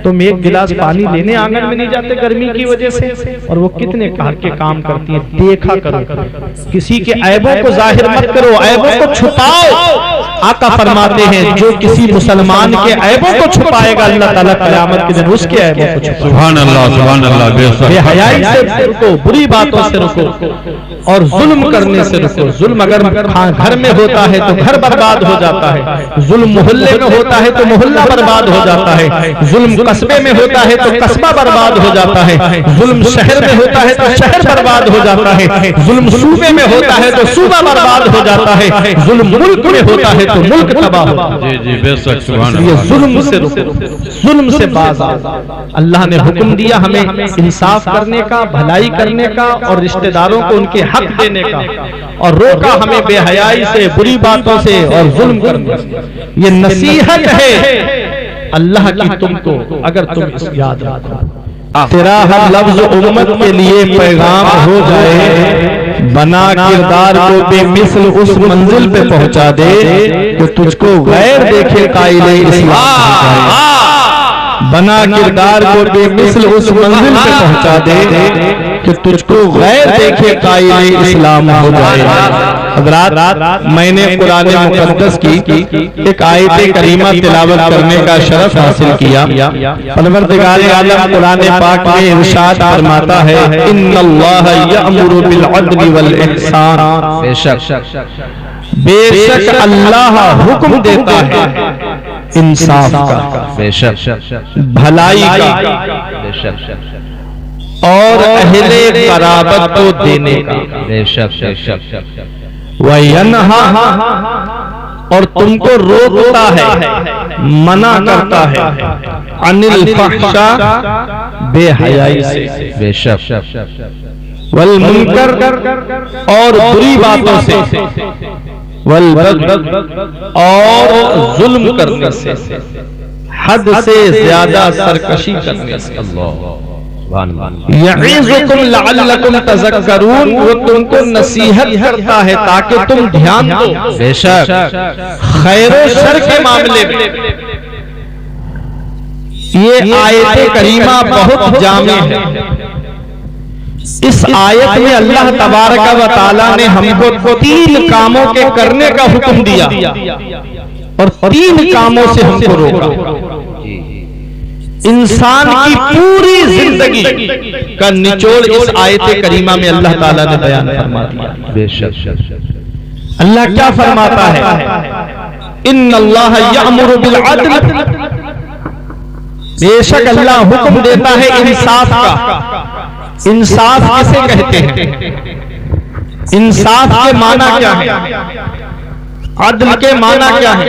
तुम एक गिलास पानी लेने आंगन में नहीं जाते गर्मी की वजह से, और वो कितने के काम करती है। देखा करो, किसी के ऐबों को जाहिर मत करो, ऐबों को छुपाओ। आका फरमाते हैं जो किसी मुसलमान के ऐबों को छुपाएगा अल्लाह ताला क़यामत के दिन उसके ऐबों को छुपाएगा। सुभान अल्लाह, सुभान अल्लाह, बेशक। बेहयाई से रुको, बुरी बातों से रुको, और जुल्म करने से रुको। जुल्म अगर घर में होता है तो घर बर्बाद हो जाता है, जुल्म मोहल्ले में होता है तो मोहल्ला बर्बाद हो जाता है, जुल्म कस्बे में होता है तो कस्बा बर्बाद हो जाता है, जुल्म शहर में होता है तो शहर बर्बाद हो जाता है, जुल्म सूबे में होता है तो सूबा बर्बाद हो जाता है, जुल्म मुल्क में होता है तो मुल्क तबाह होता है। जी जी बेशक सुभान ये अल्लाह। जुल्म से रोको, जुल्म से बाज आओ। अल्लाह ने हुक्म दिया हमें इंसाफ करने का, भलाई करने का और रिश्तेदारों को उनके हक देने का, और रोका हमें बेहयाई से, बुरी बातों से और जुल्म करने से। ये नसीहत है अल्लाह की तुमको, अगर तुम इस याद रखो। तेरा हर लफ्ज उम्मत के लिए पैगाम हो जाए, बना किरदार को बेमिसल उस मंजिल पे पहुंचा दे कि तुझको गैर देखे कायले इस्लाम। बना किरदार को बेमिसल उस मंजिल पे पहुंचा दे कि तुझको गैर देखे कायले इस्लाम हो जाए। हज़रात, मैंने कुरान मुक़द्दस की एक आयत करीमा तिलावत करने का शरफ हासिल किया। परवरदिगार आलम कुरान पाक में इरशाद फरमाता है, इन्नल्लाह यअमुरु बिल अदल वल इहसान। बेशक अल्लाह हुक्म देता है इंसाफ का, भलाई का और अहले क़राबत को देने का। वयनहा, और तुमको रोकता है, मना करता है, अनिल फहशा, बेहयाई से, वल मुनकर, और बुरी बातों से, वल बग़य, और जुल्म करने से, हद से ज्यादा सरकशी करने से। यईज़ुकुम लअल्लकुम तज़क्करून, वो तुमको नसीहत करता है ताकि तुम ध्यान दो। बेशक खैर और शर के मामले में ये आयत करीमा बहुत जामे है। इस आयत में अल्लाह तबारक व तआला ने हमको 3 कामों के करने का हुक्म दिया और 3 कामों से हमको रोका। इंसान की पूरी जिंदगी का निचोड़ इस आयत करीमा में अल्लाह ताला ने बयान फरमा दिया। बेशक अल्लाह क्या फरमाता है, इन्नल्लाह यअमुरु बिल अदल। बेशक अल्लाह हुक्म देता है इंसाफ का। इंसाफ किसे कहते हैं? इंसाफ के माना क्या है? अदल के माना क्या है?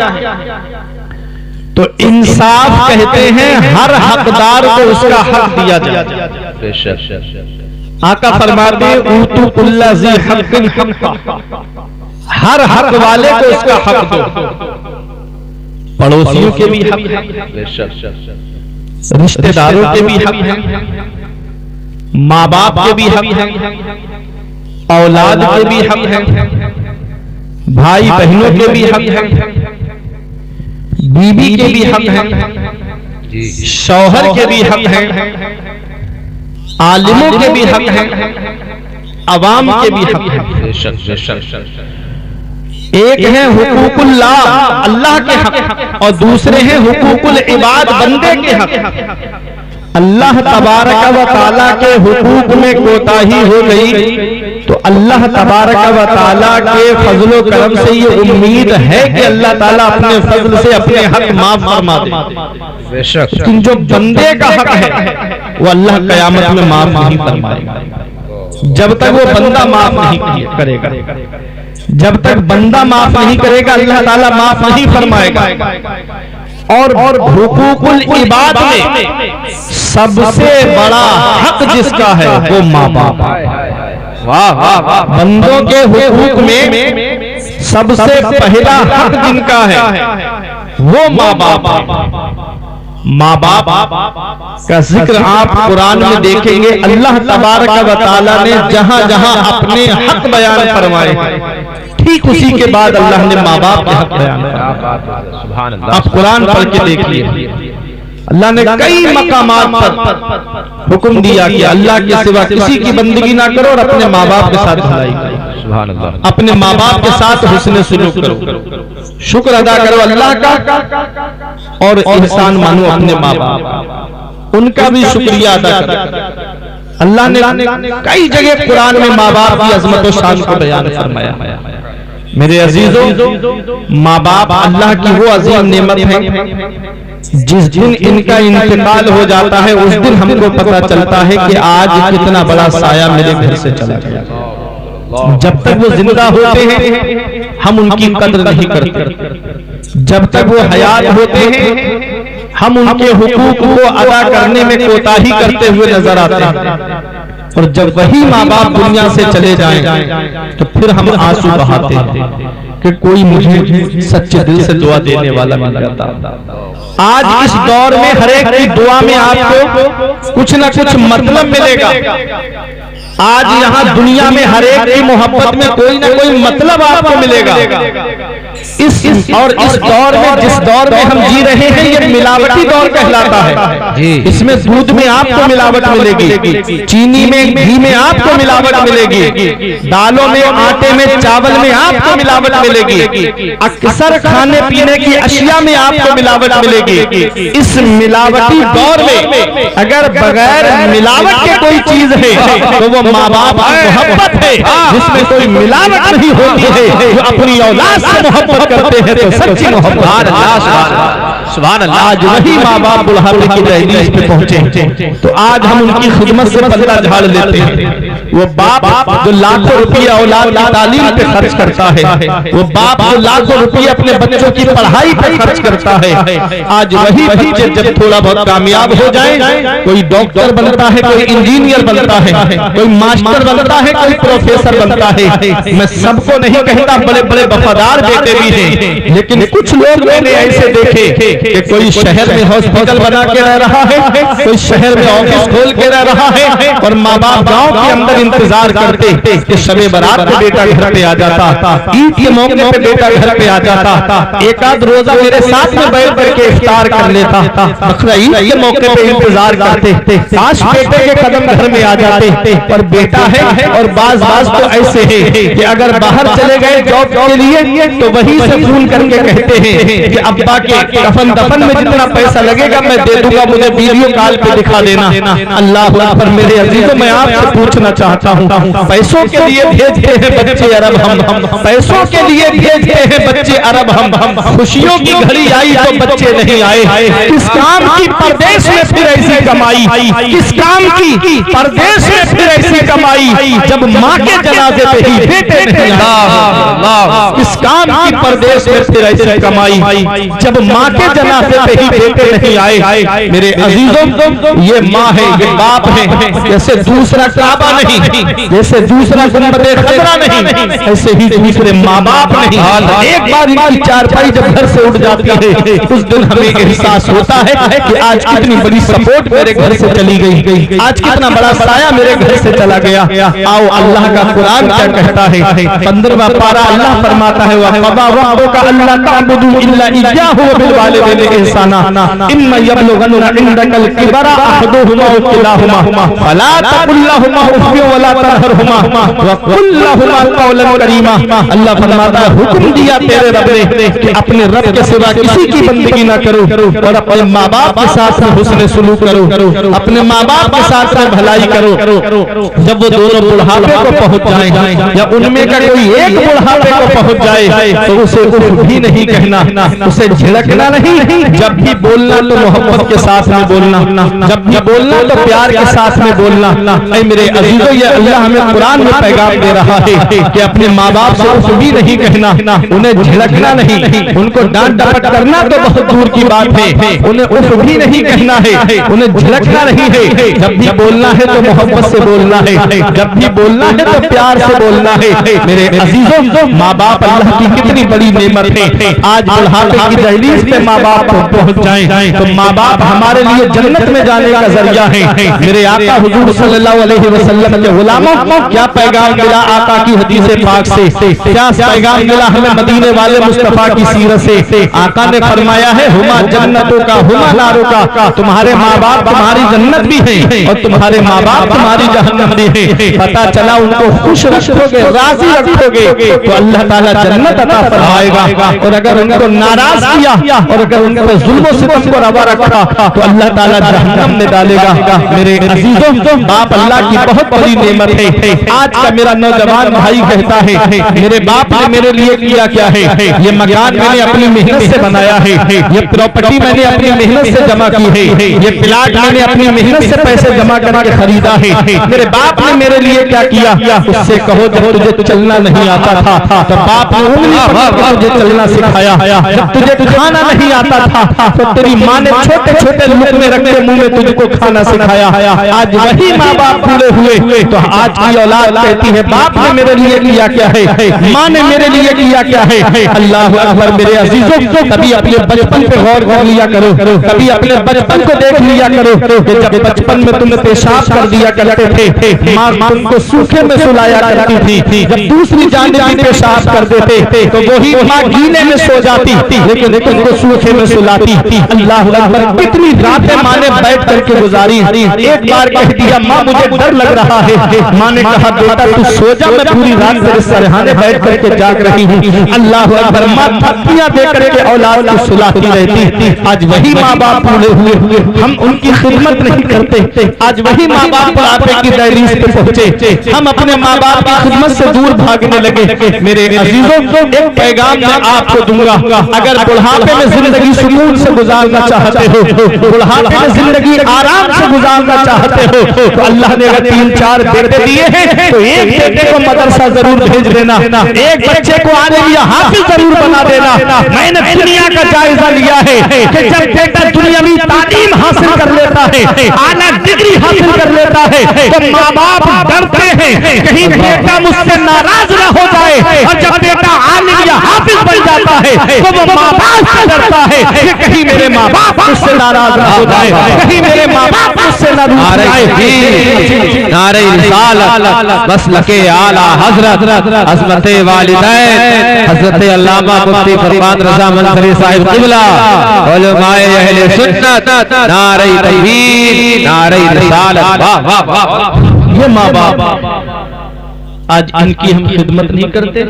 तो इंसाफ कहते हैं हर हकदार को उसका हक दिया जाए। आका फरमाते हैं, ऊतू कुल्ला ज़ी हक़्क़िन हक़्क़ा, हर हक वाले को उसका हक दो। पड़ोसियों के भी हक है, रिश्तेदारों के भी हक है, माँ बाप के भी हक है, औलाद के भी हक है, भाई बहनों के भी हक है, बीबी के भी हक हैं, शौहर के भी हक हैं, आलिमों के भी हक हैं, अवाम के भी हक हैं। एक है हुकूकुल्लाह, अल्लाह के हक, और दूसरे हैं हुकूकुल इबाद, बंदे के हक। अल्लाह तबारक व तआला के हुकूक में कोताही हो गई तो अल्लाह तबारक व तआला के फजलो करम से ये उम्मीद है कि अल्लाह ताला अपने फजल से अपने हक माफ फरमा दे। लेकिन जो बंदे का हक है वो अल्लाह कयामत में माफ नहीं फरमाएगा। जब तक वो बंदा माफ नहीं करेगा, जब तक बंदा माफ नहीं करेगा अल्लाह ताला माफ नहीं फरमाएगा। और हुकूकुल इबाद में सबसे बड़ा हक जिसका है वो माँ बाप। वाह वाह वाह। बंदों के हुकूक में सबसे पहला हक जिनका है वो माँ बाप। माँ बाप का जिक्र आप कुरान में देखेंगे, अल्लाह तबारक व तआला ने जहां जहां अपने हक बयान फरमाए ठीक उसी के बाद अल्लाह ने माँ बाप के हक बयान फरमाए। आप कुरान पढ़ के देखिए, अल्लाह ने कई मकामात पर हुक्म दिया कि अल्लाह के सिवा किसी की बंदगी ना करो और अपने माँ बाप के साथ भलाई करो, अपने माँ बाप के साथ हुस्न सुलूक करो, शुक्र अदा करो अल्लाह का और इंसान मानो अपने माँ बाप, उनका भी शुक्रिया अदा करो। अल्लाह ने कई जगह कुरान में माँ बाप की अजमत और शान को बयान फरमाया। मेरे अजीजों, माँ बाप अल्लाह की वो अजीम नेमत है, जिस दिन इनका इंतकाल हो जाता है उस दिन हमको पता चलता है कि आज कितना बड़ा साया मेरे घर से चला गया। जब तक वो जिंदा होते हैं हम उनकी कद्र नहीं करते। जब तक वो हयात होते हैं हम उनके हुकूक को अदा करने में कोताही करते हुए नजर आते हैं, और जब वही माँ बाप दुनिया से चले जाएं तो फिर हम आंसू बहाते हैं कि कोई मुझे सच्चे दिल से दुआ देने वाला मिल जाता। आज इस दौर में हर एक की दुआ में आपको कुछ न कुछ मतलब मिलेगा। आज यहाँ दुनिया में हर एक की मोहब्बत में कोई ना कोई मतलब आपको मिलेगा। इस दौर में, जिस दौर में हम जी रहे हैं, ये मिलावटी दौर कहलाता है। इसमें दूध में आपको मिलावट मिलेगी, चीनी में, घी में आपको मिलावट मिलेगी, दालों में, आटे में, चावल में आपको मिलावट मिलेगी, अक्सर खाने पीने की अशिया में आपको मिलावट मिलेगी। इस मिलावटी दौर में अगर बगैर मिलावट के कोई चीज है तो वो माँ बाप की मोहब्बत है, जिसमें कोई मिलावट नहीं होती है। जो अपनी औलाद से मोहब्बत करते हैं तो सच्ची मोहब्बत। आज वही माँ बाप बुढ़ापे की दहलीज पे पहुंचे तो आज हम उनकी खिदमत से बदला झाड़ लेते हैं। वो बाप जो लाखों रुपये औलाद की तालीम पे खर्च करता है, वो बाप जो लाखों रुपये अपने बच्चों की पढ़ाई पे खर्च करता है, आज वही बच्चे जब थोड़ा बहुत कामयाब हो जाए, कोई डॉक्टर बनता है, कोई इंजीनियर बनता है, कोई मास्टर बनता है, कोई प्रोफेसर बनता है। मैं सबको नहीं कहता, बड़े बड़े वफादार बेटे भी हैं, लेकिन कुछ लोग मैंने ऐसे देखे कि कोई शहर में हॉस्पिटल बना के रह रहा है, कोई शहर में ऑफिस खोल के रह रहा है, और माँ बाप गांव के अंदर इंतजार करते कि शबे बारात पे बेटा घर पे आ जाता, ईद के मौके पे बेटा घर पे आ जाता, एक आध रोजा मेरे साथ में बैठ करके इफ्तार कर लेता, बकरा ईद के मौके पे इंतजार करते, काश बेटे के कदम घर में आ जाते। पर बेटा है, और बाज तो ऐसे है कि अगर बाहर चले गए जॉब के लिए तो वही से फोन करके कहते हैं कि अब्बा के कफन दफन में जितना पैसा लगेगा मैं दे दूंगा, मुझे वीडियो कॉल पे दिखा देना। अल्लाह पर मेरे अजीजों, मैं आपसे पूछना चाहता हूँ, पैसों के लिए भेजते हैं बच्चे अरब हम, पैसों के लिए भेजते हैं बच्चे अरब हम, खुशियों की घड़ी आई तो बच्चे नहीं आए। किस काम की परदेश में फिर ऐसी कमाई, किस काम की परदेश में फिर ऐसी कमाई जब माँ के जनाजे पे ही बेटे नहीं आए। किस काम की परदेश में फिर ऐसी कमाई जब माँ के जनाजे पे ही बेटे नहीं आए। मेरे अजीजों, ये माँ है, ये बाप है, जैसे दूसरा काबा नहीं, जैसे दूसरा गुंबदे खतरा नहीं, ऐसे ही दूसरे माँ बाप नहीं। एक बार इनकी चारपाई जब घर से उठ जाती है उस दिन हमें एहसास होता है कि आज कितनी बड़ी सपोर्ट मेरे घर से चली गई, आज कितना बड़ा साया मेरे घर से चला गया। आओ, अल्लाह का कुरान क्या कहता है, 15वां पारा अल्लाह फरमाता है, वक़ज़ा रब्बुका अल्ला तअबुदू इल्ला इय्याहु व बिल वालिदैनि इहसाना इम्मा यबलुगन्ना इंदकल किबरा अहदुहुमा अव किलाहुमा फला तकुल लहुमा उफ़्फ़िन व ला तनहरहुमा व कुल लहुमा क़ौलन करीमा। अल्लाह फरमाता है, हुक्म दिया तेरे रब ने कि अपने रब के सिवा किसी की बंदगी ना करो, और अपने माँ बाप के साथ में हुस्न सुलूक करो, अपने माँ बाप के साथ में भलाई करो। जब वो दोनों बुढ़ापे को पहुंच जाए या उनमें का कोई एक बुढ़ापे को पहुंच जाए तो उसे उफ भी नहीं कहना, उसे झिड़कना नहीं। जब भी बोलना तो मोहब्बत के साथ में बोलना, जब भी बोलना तो प्यार के साथ में बोलना। ऐ मेरे अजीजों, ये अल्लाह हमें कुरान में पैगाम दे रहा है कि अपने माँ बाप से उफ भी नहीं कहना, उन्हें झिड़कना नहीं, उनको डांट डपट करना तो बहुत दूर की बात है, उन्हें उफ भी नहीं कहना है, उन्हें झिड़कना नहीं है। जब भी बोलना है तो मोहब्बत से बोलना है, जब भी बोलना है तो प्यार से बोलना है। मेरे अजीजों, माँ बाप अल्लाह की कितनी बड़ी नेमत है। आज बुढ़ापे की दहलीज पे माँ बाप पहुंच जाएं तो माँ बाप हमारे लिए जन्नत में जाने का जरिया है। मेरे आका हुजूर सल्लल्लाहु अलैहि वसल्लम के गुलामों, क्या पैगाम मिला आका की हदीस पाक से, क्या पैगाम मिला हमें मदीने वाले मुस्तफा की सीरत से। आका ने फरमाया है, हुमा जन्नतों का हुमा नारों का, तुम्हारे माँ बाप तुम्हारी जन्नत भी है और तुम्हारे माँ बाप तुम्हारी जहन्नम भी है। पता चला उनको खुश रखोगे, राजी रखोगे तो अल्लाह ताला जन्नत अता फरमाएगा, और अगर उनको नाराज किया और अगर उनको जुल्म सितम को रवा रखा तो अल्लाह ताला जहन्नम में डालेगा। मेरे अजीजों, बाप अल्लाह की बहुत बड़ी बड़ी नेमत है। आज का मेरा नौजवान भाई कहता है मेरे बाप ने मेरे लिए किया क्या है, ये मकान मैंने अपनी मेहनत से बनाया है, ये प्रॉपर्टी मैंने अपनी मेहनत से जमा की है, ये प्लाट मैंने अपनी मेहनत से पैसे जमा करके खरीदा है, मेरे बाप ने मेरे लिए क्या किया। उससे कहो जब तुझे चलना नहीं आता था तो बाप ने उंगली पकड़ के तुझे चलना सिखाया, जब तुझे खाना नहीं आता था तो तेरी माँ ने छोटे छोटे लुकमे रख के मुंह में तुझको खाना सिखाया। आज वही माँ बाप पूरे हुए तो आज की औलाद कहती है बाप ने मेरे लिए किया क्या है, माँ ने मेरे लिए किया क्या है। अल्लाह अकबर मेरे अजीजों, कभी अपने बचपन पे गौर कर लिया करो, कभी अपने बचपन को देख लिया करो कि जब बचपन में तुम पेशाब कर दिया करते थे, माँ तुमको सूखे में सुलाया करती थी, जब दूसरी जानिब भी पेशाब कर देते तो वही माँ गीले में सो जाती लेकिन तुमको सूखे में सुलाती। अल्लाह अकबर कितनी रातें माँ ने बैठ करके गुजारी। एक बार कह दिया माँ मुझे डर लग रहा है, माँ ने कहा बेटा तू सो जा, मैं पूरी रात तेरे सरहाने बैठ करके जाग रही हूँ। अल्लाह अकबर माँ थप्पियां दे करके औलाद को सुलाती रहती। आज वही माँ बाप पूरे हुए हम उनकी खिदमत नहीं करते, आज वही माँ बाप बुढ़ापे की दहलीज पे पहुंचे, हम अपने माँ बाप की खिदमत से दूर भागने लगे। मेरे अजीजों एक पैगाम मैं आपको दूंगा, अगर बुढ़ापे में जिंदगी सुकून से गुजारना चाहते हो, बुढ़ापे में जिंदगी आराम से गुजारना चाहते हो तो अल्लाह ने अगर 3-4 बेटे दिए हैं तो एक बेटे को मदरसा जरूर भेज देना, एक बच्चे को आने लिया हाफिज जरूर बना देना। मैंने दुनिया का जायजा लिया है कि जब बेटा दुनियावी तालीम हासिल कर लेता है, आला डिग्री हासिल कर लेता है तो माँ बाप डरते हैं कहीं बेटा मुझसे नाराज ना हो जाए, और जब बेटा आलिम या हाफिज बन जाता है तो वो माँ बाप से डरता है कि कहीं मेरे माँ बाप मुझसे नाराज ना हो जाए, कहीं मेरे माँ बाप मुझसे ना रूठ जाए। नारे रिसालत मसलके आला हजरत अज़मते वालिदैन हजरत अल्लामा मुफ्ती फरमान रज़ा मंजरी साहिब क़िबला उलमाए अहले सुन्नत नारे तकबीर नारे रिसालत। वाह वाह वाह। ये माँ बाप आज इनकी हम खिदमत नहीं करते।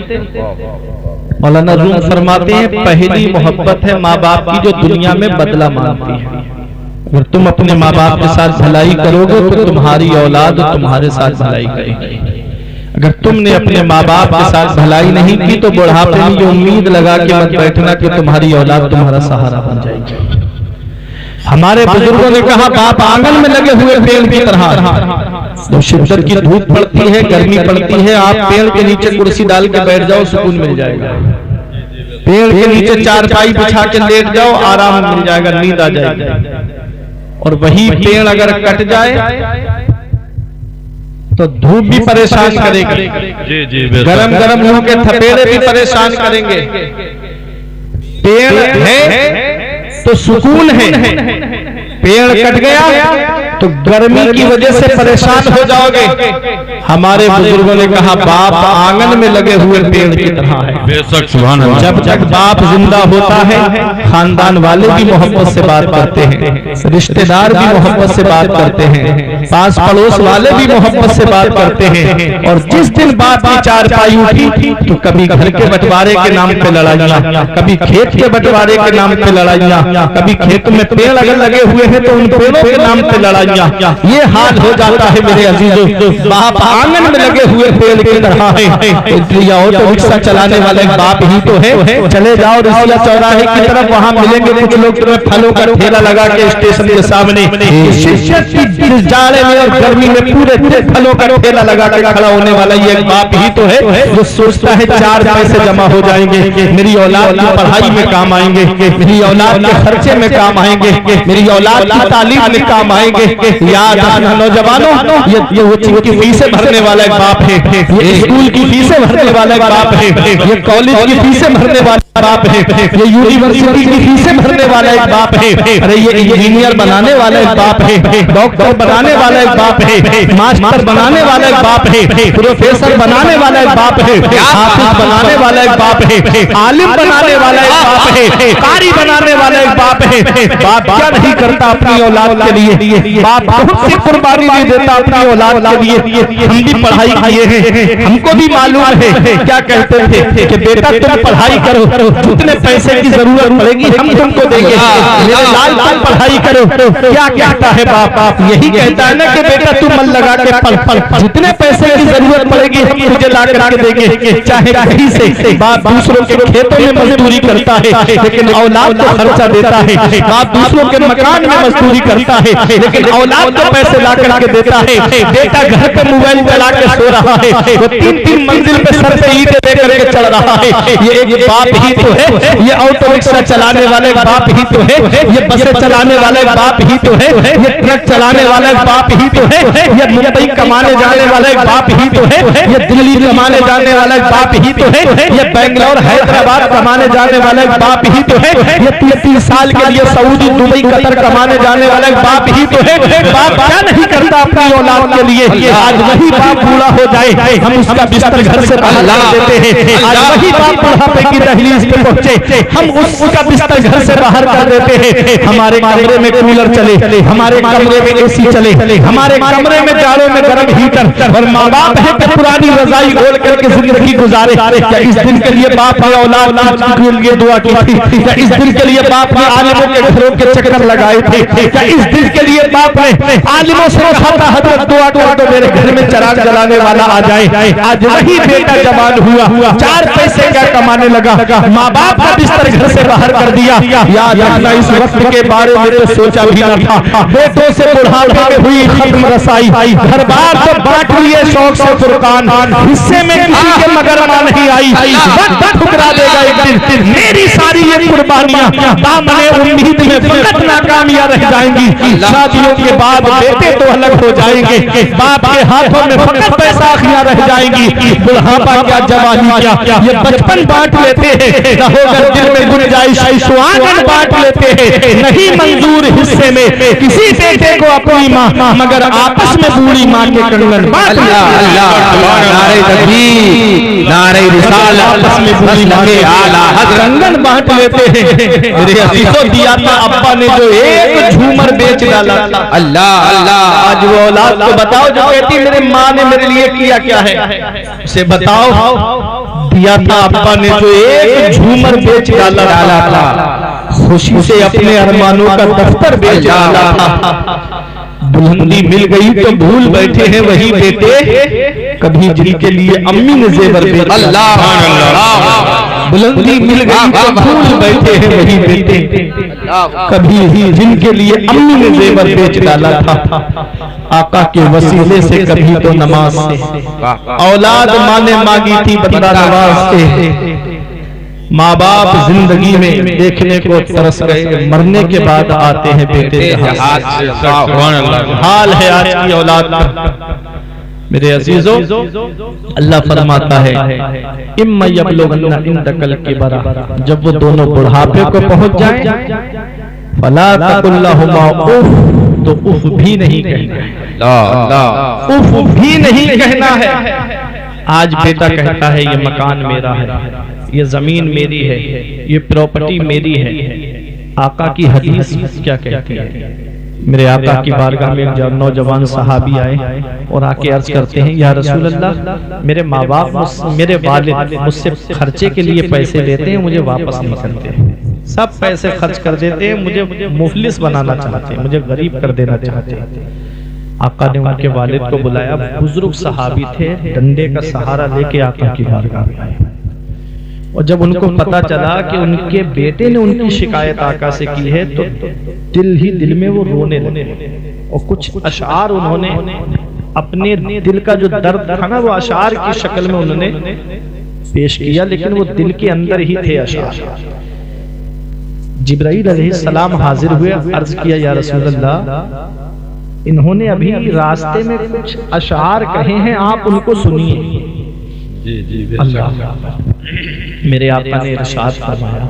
मौलाना रूम फरमाते हैं पहली मोहब्बत है माँ बाप की जो दुनिया में बदला मांगती है। अगर तुम अपने माँ बाप के साथ भलाई करोगे तो तुम्हारी औलाद तुम्हारे साथ भलाई करेगी। अगर तुमने अपने माँ बाप के साथ भलाई नहीं की तो बुढ़ापे में ये उम्मीद लगा के मत बैठना कि तुम्हारी औलाद तुम्हारा सहारा बन जाएगी। हमारे बुजुर्गों ने कहा बाप आंगन में लगे हुए पेड़ की तरह, तो शिद्दत की धूप पड़ती है, गर्मी पड़ती है, आप पेड़ के नीचे कुर्सी डाल के बैठ जाओ, सुकून मिल जाएगा। पेड़ के नीचे चारपाई बिछा के लेट जाओ, आराम मिल जाएगा, नींद आ जाएगी। और वही पेड़ अगर कट जाए तो धूप भी परेशान करेगी, गरम गरम मुंह के थपेड़े भी परेशान करेंगे। पेड़ है तो सुकून है, पेड़ कट गया तो गर्मी की वजह से परेशान हो जाओगे। हमारे बुजुर्गों ने कहा बाप आंगन में लगे हुए पेड़ की तरह है। बेशक सुभान अल्लाह। जब तक बाप जिंदा होता है खानदान वाले भी मोहब्बत से बात करते हैं, रिश्तेदार भी मोहब्बत से बात करते हैं, पास पड़ोस वाले भी मोहब्बत से बात करते हैं। और जिस दिन बाप की चारपाई उठी तो कभी घर के बंटवारे के नाम पे लड़ाइयाँ, कभी खेत के बंटवारे के नाम पे लड़ाइयाँ, कभी खेत में पेड़ अगर लगे हुए हैं तो उन पेड़ों के नाम पे लड़ाइयाँ। ये हाल हो जाता है मेरे अजीजों। बाप आंगन में लगे हुए पेड़ की तरह है। इसलिए ऑटो रिक्शा चलाने वाले बाप ही तो है। चले जाओ रसिया चौराहे की तरफ, वहां मिलेंगे कुछ लोग तुम्हें फलों का ठेला लगा के स्टेशन के सामने, शिद्दत की जाड़े में और गर्मी में पूरे फलों का ठेला लगा के खड़ा होने वाला ये बाप ही तो है जो सोचता है 4 पैसे जमा हो जाएंगे, मेरी औलाद की पढ़ाई में काम आएंगे, मेरी औलाद के खर्चे में काम आएंगे, मेरी औलाद की तालीम में काम आएंगे। याद रखना नौजवानों, ये वो की फीसें भरने वाला एक बाप है, ये स्कूल की फीसें भरने वाला एक बाप है, ये कॉलेज की फीसें भरने वाला बाप है, ये यूनिवर्सिटी की फीसें भरने वाला एक बाप है, अरे ये इंजीनियर बनाने वाला एक बाप है, डॉक्टर बनाने वाला एक बाप है, मास्टर बनाने वाला एक बाप है, प्रोफेसर बनाने वाला एक बाप है, हाफिज बनाने वाला एक बाप है, आलिम बनाने वाला एक बाप है, कारी बनाने वाला एक बाप है। बाप क्या नहीं करता अपनी औलाद के लिए, बाप बहुत सी कुर्बानी भी देता अपनी औलाद के लिए। हम भी पढ़ाई किए हैं, हमको भी मालूम है क्या कहते थे कि बेटा तुम पढ़ाई करो, जितने पैसे की जरूरत पड़ेगी हम तुमको देंगे, मेरे लाल तुम पढ़ाई करो। क्या कहता है बाप? यही कहता है ना कि बेटा तुम मन लगा के पढ़, जितने पैसे की जरूरत पड़ेगी हम तुझे ला करके देंगे। चाहे कहीं से बाप दूसरों के खेतों में मजदूरी करता है लेकिन औलाद को खर्चा देता है, बाप दूसरों के मकान में मजदूरी करता है लेकिन औलाद को पैसे ला करके देता है। बेटा घर पे मोबाइल चला के सो रहा है, वो 3-3 मंजिल पे सर पे ईंटें दे करके चढ़ रहा है। ये एक बाप ही तो है, ये ऑटो रिक्शा चलाने वाले बाप ही तो है, ये बसें चलाने वाले बाप ही तो है, ये ट्रक चलाने वाले बाप ही तो है, ये मुंबई कमाने जाने वाले बाप ही तो है, ये दिल्ली कमाने जाने वाला बाप ही तो है, ये बेंगलोर हैदराबाद कमाने जाने वाले बाप ही तो है, ये 30 साल के लिए सऊदी दुबई कतर कमाने जाने वाले बाप ही तो है। बाप क्या नहीं करता अपनी औलाद के लिए? आज वही बाप बूढ़ा हो जाए हम उसका बिस्तर घर से बाहर कर देते हैं। आज वही बाप बुढ़ापे की दहलीज पे पहुंचे हम उसका बिस्तर घर से बाहर कर देते हैं। हमारे कमरे में कूलर चले, हमारे कमरे में एसी चले, हमारे कमरे में जाड़ों में गर्म हीटर, और माँ बाप है कि पुरानी रजाई ओढ़ करके जिंदगी गुजारे। क्या इस दिन के लिए बाप ने औलाद के लिए दुआ की थी? क्या इस दिन के लिए बाप ने आलिमों के घरों के चक्कर लगाए थे? क्या इस दिन के लिए बाप ने आलिमों से कहा था हजरत दुआ कर तो मेरे घर में चिराग जलाने वाला आ जाए? आज वही बेटा जवान हुआ, 4 पैसे क्या कमाने लगा, माँ बाप का बिस्तर घर से बाहर कर दिया। याद रखना इस वक्त के बारे में तो सोचा भी न था। बेटों से बुढ़ापे में हुई खत्म रसाई, घर बार तो बांट लिए शौक से फुरकान, हिस्से में किसी के मगरमा नहीं आई। वक्त ठुकरा देगा एक दिन मेरी सारी ये कुर्बानियां, दामने उम्मीद में फकत नाकामियां रह जाएंगी। शादियों के बाद बेटे तो अलग हो जाएंगे, बाप के हाथों में फकत बैसाखियां रह जाएंगी। बुढ़ापा क्या जवानी क्या ये बचपन बांट लेते हैं, न होकर दिल में गुंजाइश सुहागन बांट लेते हैं। नहीं मंजूर हिस्से में किसी बेटे को अपनी माँ, मगर आपस में बूढ़ी माँ के कंगन बांट नारे तकबीर, नारे रिसालत, कंगन बांट लेते हैं। मेरे अजीजों दिया था अब्बा ने जो एक झूमर बेच डाला था। अल्लाह अल्लाह। आज वो औलाद को बताओ जो कहती मेरे माँ ने मेरे लिए किया क्या है, उसे बताओ। दिया था अब्बा ने जो एक झूमर बेच डाला था, खुशी से अपने अरमानों का दफ्तर बेच डाला था। बुलंदी मिल गई तो भूल बैठे हैं वही बेटे, कभी जिनके लिए अम्मी ने जेवर बेच डाला। बुलंदी मिल गई तो भूल बैठे हैं वही बेटे, कभी जिनके लिए अम्मी ने जेवर बेच डाला था। आका के वसीले से कभी तो नमाज से औलाद माँ ने मांगी थी बदला नवाज से। माँ बाप जिंदगी में देखने को तरस गए, मरने के बाद आते हैं बेटे। हाल है आज की औलाद का। मेरे अजीजों, अल्लाह फरमाता है इम्मा यबलुगन्ना इंदकल किबरा, जब वो दोनों बुढ़ापे को पहुंच जाएं, फला तकुल लहुमा उफ, तो उफ भी नहीं कहना, उफ भी नहीं कहना है। आज बेटा कहता है ये मकान मेरा है, ये जमीन मेरी है, ये प्रॉपर्टी मेरी है। आका की हदीस क्या कहती है? मेरे आका की बारगाह में एक नौजवान सहाबी आए और आके अर्ज करते हैं या रसूल अल्लाह, मेरे माँ बाप मेरे वालिद मुझसे खर्चे के लिए पैसे लेते हैं, मुझे वापस नहीं करते, सब पैसे खर्च कर देते हैं, मुझे मुफलिस बनाना चाहते हैं, मुझे गरीब कर देना चाहते हैं। आका ने उनके वालिद को बुलाया, बुजुर्ग सहाबी थे, डंडे का सहारा लेके आका की बारगाह में आए। और जब उनको पता चला कि उनके बेटे ने उनकी शिकायत आका से की है तो दिल ही दिल में वो रोने लगे और कुछ अशार उन्होंने अपने दिल का जो दर्द था ना वो अशार की शक्ल में उन्होंने पेश किया, लेकिन वो दिल के अंदर ही थे अशार। जिब्राइल अलैहिस्सलाम हाजिर हुए, अर्ज किया या रसूल अल्लाह, इन्होंने अभी रास्ते में कुछ अशार कहे हैं, आप उनको सुनिए। अल्लाह, मेरे आका ने इरशाद फरमाया,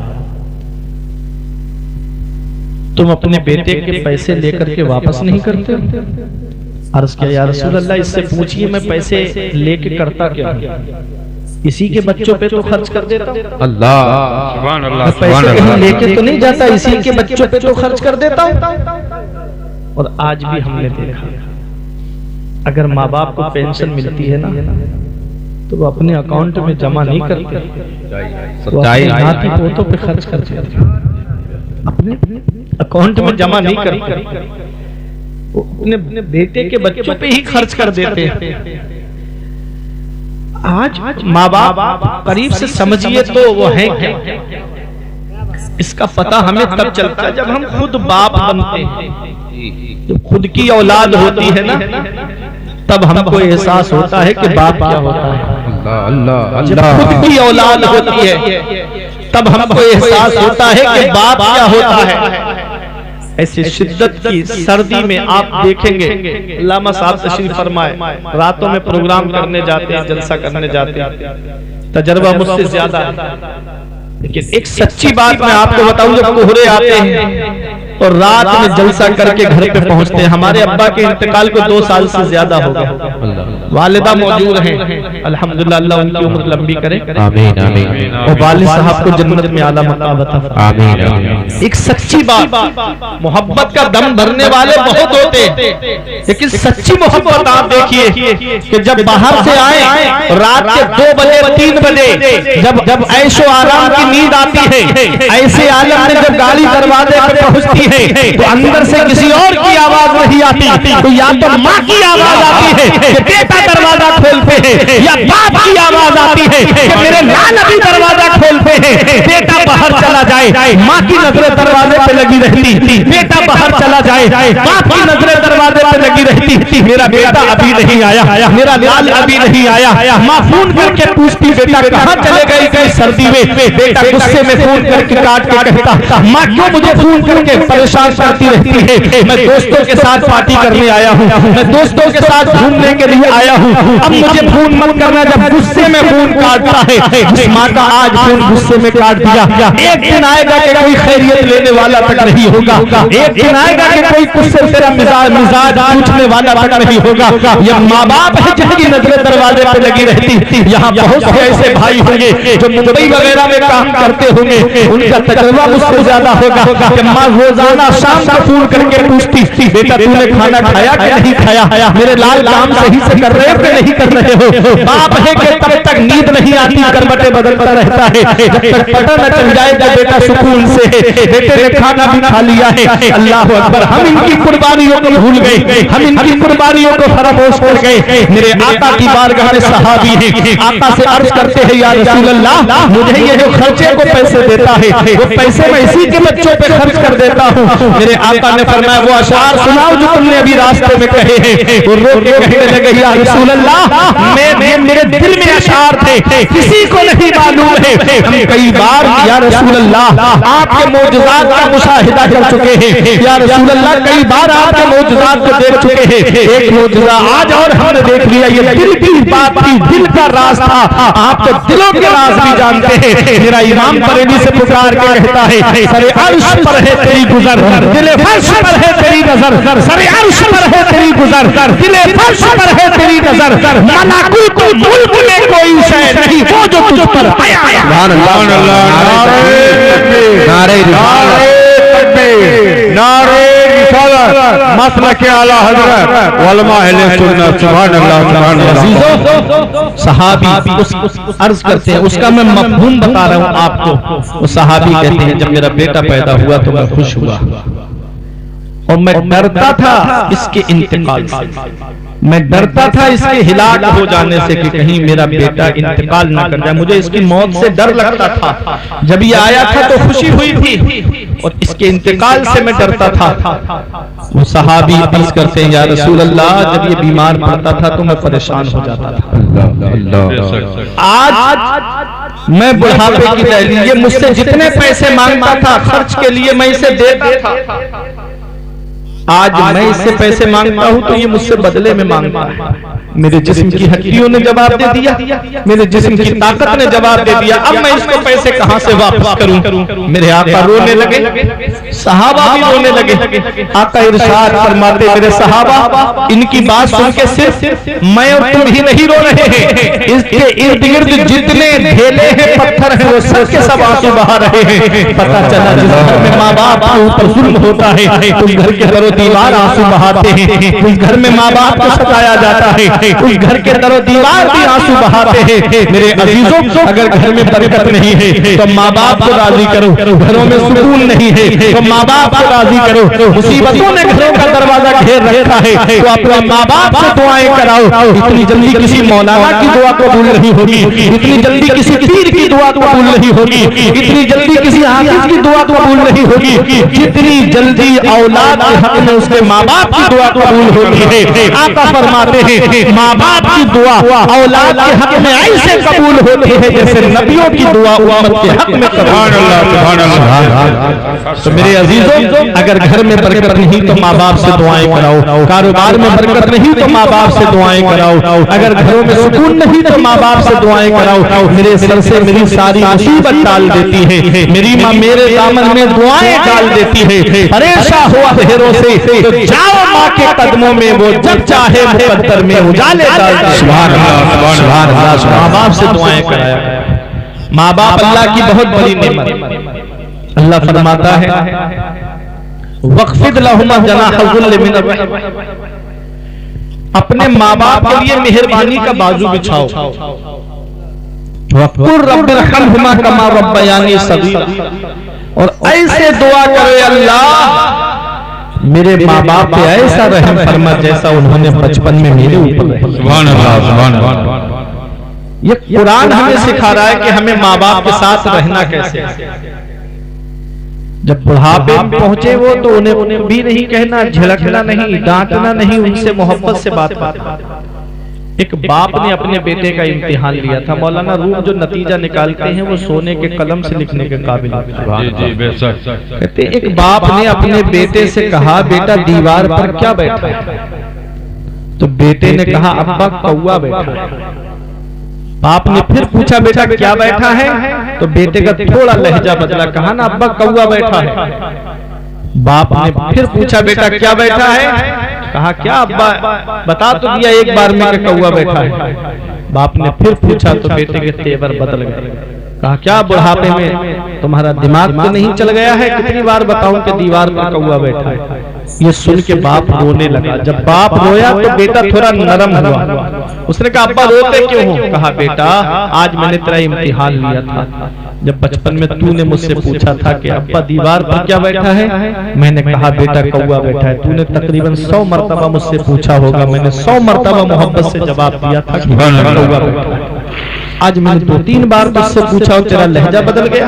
तुम अपने बेटे के पैसे लेकर के वापस नहीं करते? अर्ज किया या रसूल अल्लाह, इससे पूछिए मैं पैसे लेके करता क्या हूं? इसी के बच्चों पे तो खर्च कर देता हूं। अल्लाह, पैसे कहीं लेके तो नहीं जाता, इसी के बच्चों पे तो खर्च कर देता हूं। और आज भी हमने देखा अगर माँ बाप को पेंशन मिलती है ना तो वो अपने अकाउंट में जमा नहीं करते, वो अपने नाती पोतों पे खर्च करते, अपने अकाउंट में जमा नहीं करते, वो अपने बेटे के बच्चों पे ही खर्च कर देते हैं। आज माँ बाप करीब से समझिए तो वो है क्या, इसका पता हमें तब चलता है जब हम खुद बाप बनते हैं। जब खुद की औलाद होती है ना तब हमको एहसास होता है कि बाप क्या होता है। जब खुद की औलाद होती है तब हमको एहसास होता है कि बाप क्या होता है। ऐसी शिद्दत की सर्दी में आप देखेंगे, अल्लामा साहब तशरीफ फरमाए, रातों में प्रोग्राम करने जाते हैं, जलसा करने जाते हैं, तजर्बा मुझसे ज्यादा है। लेकिन एक सच्ची बात मैं आपको बताऊं, जब कोहरे आते हैं और रात में जलसा करके घर पे पहुंचते हैं। हमारे अब्बा के इंतकाल को 2 साल से ज्यादा हो गया, वालिदा मौजूद हैं, अल्हम्दुलिल्लाह, अल्लाह उनकी उम्र लंबी करे, आमीन आमीन, और वालिद साहब को जन्नत में आला मकाम अता फरमाए, आमीन आमीन। एक सच्ची बात, मोहब्बत का दम भरने वाले बहुत होते हैं, लेकिन सच्ची मोहब्बत आप देखिए कि जब बाहर से आए रात के 2 बजे 3 बजे जब ऐशो आराम की नींद आती है, ऐसे आलम में जब गाड़ी दरवाजे पर पहुंचती है तो अंदर से किसी और की आवाज नहीं आती, तो या तो माँ की आवाज आती है कि बेटा दरवाजा खोलते हैं, या बाप की आवाज आती है कि मेरे लाल अभी दरवाजा खोलते हैं, बेटा बाहर चला जाए। माँ की नजरें दरवाजे पे लगी रहती, बेटा बाहर चला जाए, बाप की नजरें दरवाजे पे लगी रहती, मेरा बेटा अभी नहीं आया, मेरा लाल अभी नहीं आया। माँ फोन करके पूछती, बेटा कहाँ चले गए थे सर्दी में? बेटा गुस्से में फोन करके काट के कहता, माँ क्यों मुझे फोन करके परेशान करती रहती है, मैं दोस्तों के साथ पार्टी करने आया हूँ, मैं दोस्तों के साथ घूमने के लिए आया हूँ, अब मुझे फोन मत करना। जब गुस्से में फोन काटता है, जिस माँ का आज फोन गुस्से में काट दिया, एक दिन आएगा कि कोई खैरियत लेने वाला तक नहीं होगा, एक दिन आएगा कि कोई तुझसे तेरा मिजाज पूछने वाला तक नहीं होगा। यह माँ बाप है जिनकी नजरें दरवाजे पे लगी रहती। यहाँ बहुत से ऐसे भाई होंगे जो मुंबई वगैरह में काम करते होंगे, उनका तजर्बा मुझसे ज्यादा होगा कि माँ रोजाना शाम को फोन करके पूछती, बेटा तूने खाना खाया कि नहीं खाया, मेरे लाल काम सही से कर रहे हो कि नहीं कर रहे हो। बाप है कि तब तक नींद नहीं आती, करवटे बदलता रहता है, जब तक पता न चल जाए कि बेटा सुकून से बेटे ने खाना भी खा लिया है। अल्लाह अकबर, हम इनकी कुर्बानियों को भूल गए, हम इनकी कुर्बानियों को फरामोश कर गए। मेरे आका की बारगाह में सहाबी है, आका से अर्ज करते हैं, या रसूल अल्लाह, मुझे ये जो खर्चे को पैसे देता है वो पैसे मैं इसी के बच्चों पे खर्च कर देता हूँ। मेरे आका ने फरमाया, वो अशार सुनाओ जो तुमने अभी रास्ते में कहे हैं। वो रो के कहने लगे, या रसूल अल्लाह, मेरे दिल में अशार थे, किसी को नहीं मालूम है। हम कई बार या रसूल अल्लाह आपके मौजूदात का मुशाहिदा कर चुके हैं, या रसूल अल्लाह कई बार आपके मौजूदात को देख चुके हैं। एक मौजूदा आज और हमने देख लिया, ये दिल की बात थी, दिल का राज था। आप तो दिलों के राज भी जानते हैं। मेरा इमाम बरेली से पुकार के कहता है, सरे अर्श पर है तेरी गुजर, दिले फर्श पर है तेरी नजर, सरे अर्श पर है तेरी गुजर, दिले फर्श पर है तेरी नजर, मलाकुत मुल्क में कोई शय नहीं वो जो तुझ पर आया। नारे रिसालत मसलक आला हजरत उलमा अहले सुन्नत, सुभान अल्लाह सुभान अल्लाह। सहाबी उस अर्ज करते हैं, उसका मैं मफहूम बता रहा हूँ आपको। वो सहाबी कहते हैं, जब मेरा बेटा पैदा हुआ तो मैं खुश हुआ और मैं डरता था इसके इंतकाल से, मैं डरता था इसके हिलाक हो जाने से कि कहीं मेरा बेटा इंतकाल ना कर जाए। मुझे इसकी मौत से डर लगता था। जब ये आया था तो खुशी हुई थी और इसके इंतकाल से मैं डरता था। वो सहाबी अर्ज करते हैं, या रसूल अल्लाह, जब ये बीमार पड़ता था तो मैं परेशान हो जाता था। आज मैं बुढ़ापे की दहलीज, ये मुझसे जितने पैसे मांगता था खर्च के लिए मैं इसे देता था। आज मैं इससे पैसे मांगता हूं तो ये मुझसे बदले में मांगता है। मेरे जिस्म की हड्डियों ने जवाब दे दिया, मेरे जिस्म की ताकत ने जवाब दे दिया, अब मैं इसको पैसे कहां से वापस करूं। मेरे आका रोने लगे, सहाबा भी रोने लगे। आका इरशाद फरमाते, मेरे सहाबा इनकी बात सुन के सिर्फ मैं और तुम ही नहीं रो रहे हैं, इसके इर्द गिर्द जितने ढेले हैं, पत्थर हैं, वो सब के सब आंसू बहा रहे हैं। पता चला जिस घर में माँ बाप के ऊपर जुल्म होता है, तुम घर के करो दीवार आंसू बहाते हैं। उस घर में माँ बाप को सताया जाता है, उस घर के दरो दीवार भी आंसू बहाते हैं। मेरे अजीजों, अगर घर में बरकत नहीं है तो माँ बाप को राजी करो। घरों में सुकून नहीं है तो माँ बाप को राजी करो। मुसीबतों ने घरों का दरवाजा घेर रखा है तो अपने माँ बाप से दुआएं कराओ। इतनी जल्दी किसी मौलाना की दुआ कबूल नहीं होगी, इतनी जल्दी किसी पीर की दुआ कबूल नहीं होगी, इतनी जल्दी किसी हाफिज की दुआ कबूल नहीं होगी, जितनी जल्दी औलाद के हक में उसके माँ बाप की दुआ कबूल होती है। आका फरमाते हैं माँ बाप की दुआ औलाद के हक में ऐसे कबूल होती है जैसे नबियों की दुआ उम्मत के हक में कबूल। तो मेरे अजीजों, अगर घर में बरकत नहीं तो माँ बाप से दुआएं कराओ। कारोबार में बरकत नहीं तो माँ बाप से दुआएं कराओ। अगर घरों में सुकून नहीं तो माँ बाप से दुआएं कराओ। मेरे सर से मेरी सारी मुसीबत डाल देती है, मेरी माँ मेरे दामन में दुआएं डाल देती है। परेशान हुआ अंधेरों से तो जाओ माँ के कदमों में, वो जब चाहे मुकद्दर में उजाले डाल दे। सुभान अल्लाह, सुभान अल्लाह। माँ बाप से दुआएं कराया। माँ बाप अल्लाह की बहुत बड़ी नेमत। अल्लाह फरमाता है वक़्फ़िद लहुमा जनाहुल मिन अर्रहम, अपने माँ बाप के लिए मेहरबानी का बाजू बिछाओ। वक़ुल रब्बिरहमहुमा कमा रब्बयानी सगीरा, और ऐसे दुआ करो अल्लाह मेरे माँ बाप पे ऐसा रहम फरमा जैसा उन्होंने बचपन में मेरे ऊपर रहम। सुभान अल्लाह, सुभान अल्लाह। ये कुरान हमें सिखा रहा है कि हमें माँ बाप के साथ रहना कैसे है। जब बुढ़ापे में पहुंचे वो तो उन्हें भी नहीं कहना, झिड़कना नहीं, डांटना नहीं, उनसे मोहब्बत से बात करना। एक बाप ने अपने बेटे का इम्तिहान लिया था। मौलाना रूम जो नतीजा निकालते हैं वो सोने के कलम से लिखने के काबिल है। कहते एक बाप ने अपने बेटे से कहा बेटा दीवार पर क्या बैठा है? तो बेटे ने कहा अब्बा कौवा बैठा है। बाप ने फिर पूछा बेटा क्या बैठा है? तो बेटे का थोड़ा लहजा बदला, कहा ना अब्बा कौवा बैठा है। बाप ने फिर पूछा बेटा क्या बैठा है? कहा क्या अब्बा बता तो दिया एक बार में कि कौवा बैठा है। बाप ने फिर पूछा तो बेटे के तेवर बदल गए। कहा क्या बुढ़ापे में तुम्हारा दिमाग तो नहीं चल गया है? कितनी बार बताऊं कि दीवार पर कौवा बैठा है? ये सुन के बाप रोने लगा। जब बाप रोया तो बेटा थोड़ा नरम हुआ। उसने कहा अब्बा रोते क्यों हो? कहा बेटा आज मैंने तेरा इम्तिहान लिया था। जब बचपन में तूने मुझसे पूछा था कि अब्बा दीवार पर क्या बैठा है, मैंने कहा बेटा कौवा बैठा है। तूने तकरीबन 100 मरतबा मुझसे पूछा होगा, मैंने 100 मरतबा मोहब्बत से जवाब दिया था कि कौवा बैठा है। आज मैंने 2-3 बार तुझसे पूछा और तेरा लहजा बदल गया।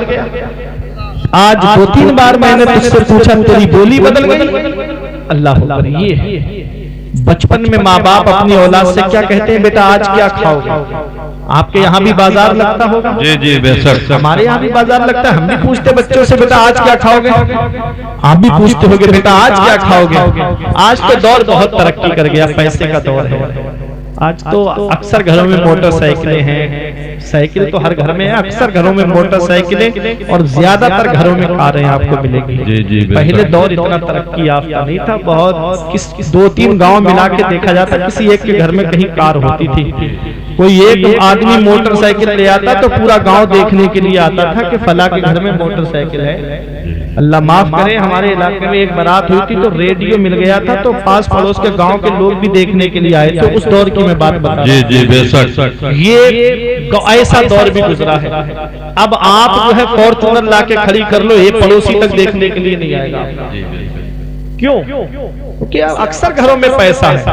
आज 2-3 बार मैंने तुझसे पूछा तेरी बोली बदल गई। अल्लाह अकबर। ये बचपन में माँ बाप अपनी औलाद से क्या कहते हैं? बेटा आज क्या खाओगे? आपके यहाँ भी बाजार लगता होगा। जी जी बेशक। हमारे यहाँ भी बाजार लगता है। हम भी पूछते बच्चों से बेटा आज क्या खाओगे? आप भी पूछते होगे बेटा आज क्या खाओगे? आज तो दौर बहुत तरक्की कर गया, पैसे का दौर है। आज तो अक्सर घरों में मोटरसाइकिलें हैं, साइकिल तो हर घर में है, अक्सर घरों में मोटरसाइकिलें और ज्यादातर घरों में कारें आपको मिलेंगी। जी जी पहले दौर इतना तरक्की याफ्ता नहीं था। बहुत किस 2-3 गांव मिला के देखा जाता किसी एक के घर में कहीं कार होती थी। कोई एक आदमी मोटरसाइकिल ले आता तो पूरा गांव देखने के लिए आता था कि फला के घर में मोटरसाइकिल है। अल्लाह माफ करे, हमारे इलाके में एक बारात हुई थी तो रेडियो मिल गया था तो पास पड़ोस के गांव के लोग भी देखने के लिए आए। तो उस दौर की मैं बात बता। जी जी बेशक। ये ऐसा दौर भी गुजरा है। अब आप जो है फॉर्च्यूनर लाके खड़ी कर लो, ये पड़ोसी तक देखने के लिए नहीं आएगा। क्यों? क्योंकि अक्सर घरों में पैसा है।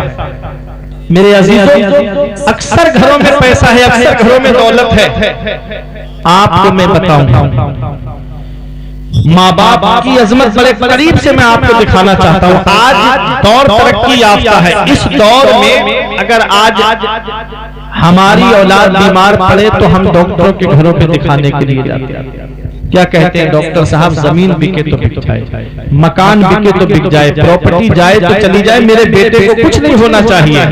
मेरे अजीजों, अक्सर घरों में पैसा है, अक्सर घरों में दौलत है। आपको मैं बताऊं माँ बाप की अजमत बड़े करीब से मैं आपको दिखाना चाहता हूँ। आज दौर तरक्की याफ्ता है। इस दौर में अगर आज हमारी औलाद बीमार पड़े तो हम डॉक्टरों के घरों पे दिखाने के लिए जाते हैं। क्या कहते हैं डॉक्टर साहब? जमीन बिके तो बिक जाए, मकान बिके तो बिक जाए, प्रॉपर्टी जाए तो चली जाए, मेरे बेटे को कुछ नहीं होना चाहिए।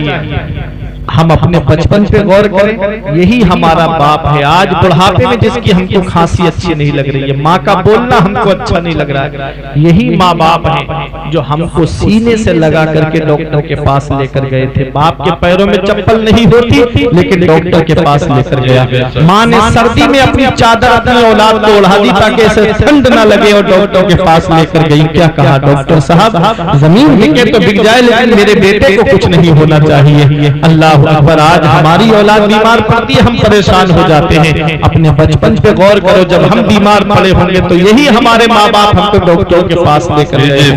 हम अपने बचपन पे गौर करें, यही हमारा बाप है। आज बुढ़ापे में जिसकी हमको खांसी अच्छी नहीं लग रही है, माँ का बोलना हमको अच्छा नहीं लग रहा है, यही माँ बाप है जो हमको सीने से लगा करके डॉक्टर के पास लेकर गए थे। बाप के पैरों में चप्पल नहीं होती लेकिन डॉक्टर के पास लेकर गया। माँ ने सर्दी में अपनी चादर अपनी औलाद को ओढ़ा दी ताकि इसे ठंड न लगे और डॉक्टर के पास लेकर गई। क्या कहा डॉक्टर साहब, जमीन बिके तो बिक जाए लेकिन मेरे बेटे को कुछ नहीं होना चाहिए। अल्लाह अकबर। आज हमारी औलाद बीमार पड़ती है, हम परेशान हो जाते हैं। अपने बचपन पे गौर करो, जब हम बीमार पड़े होंगे तो यही हमारे माँ बाप हमको डॉक्टर के पास लेकर गए।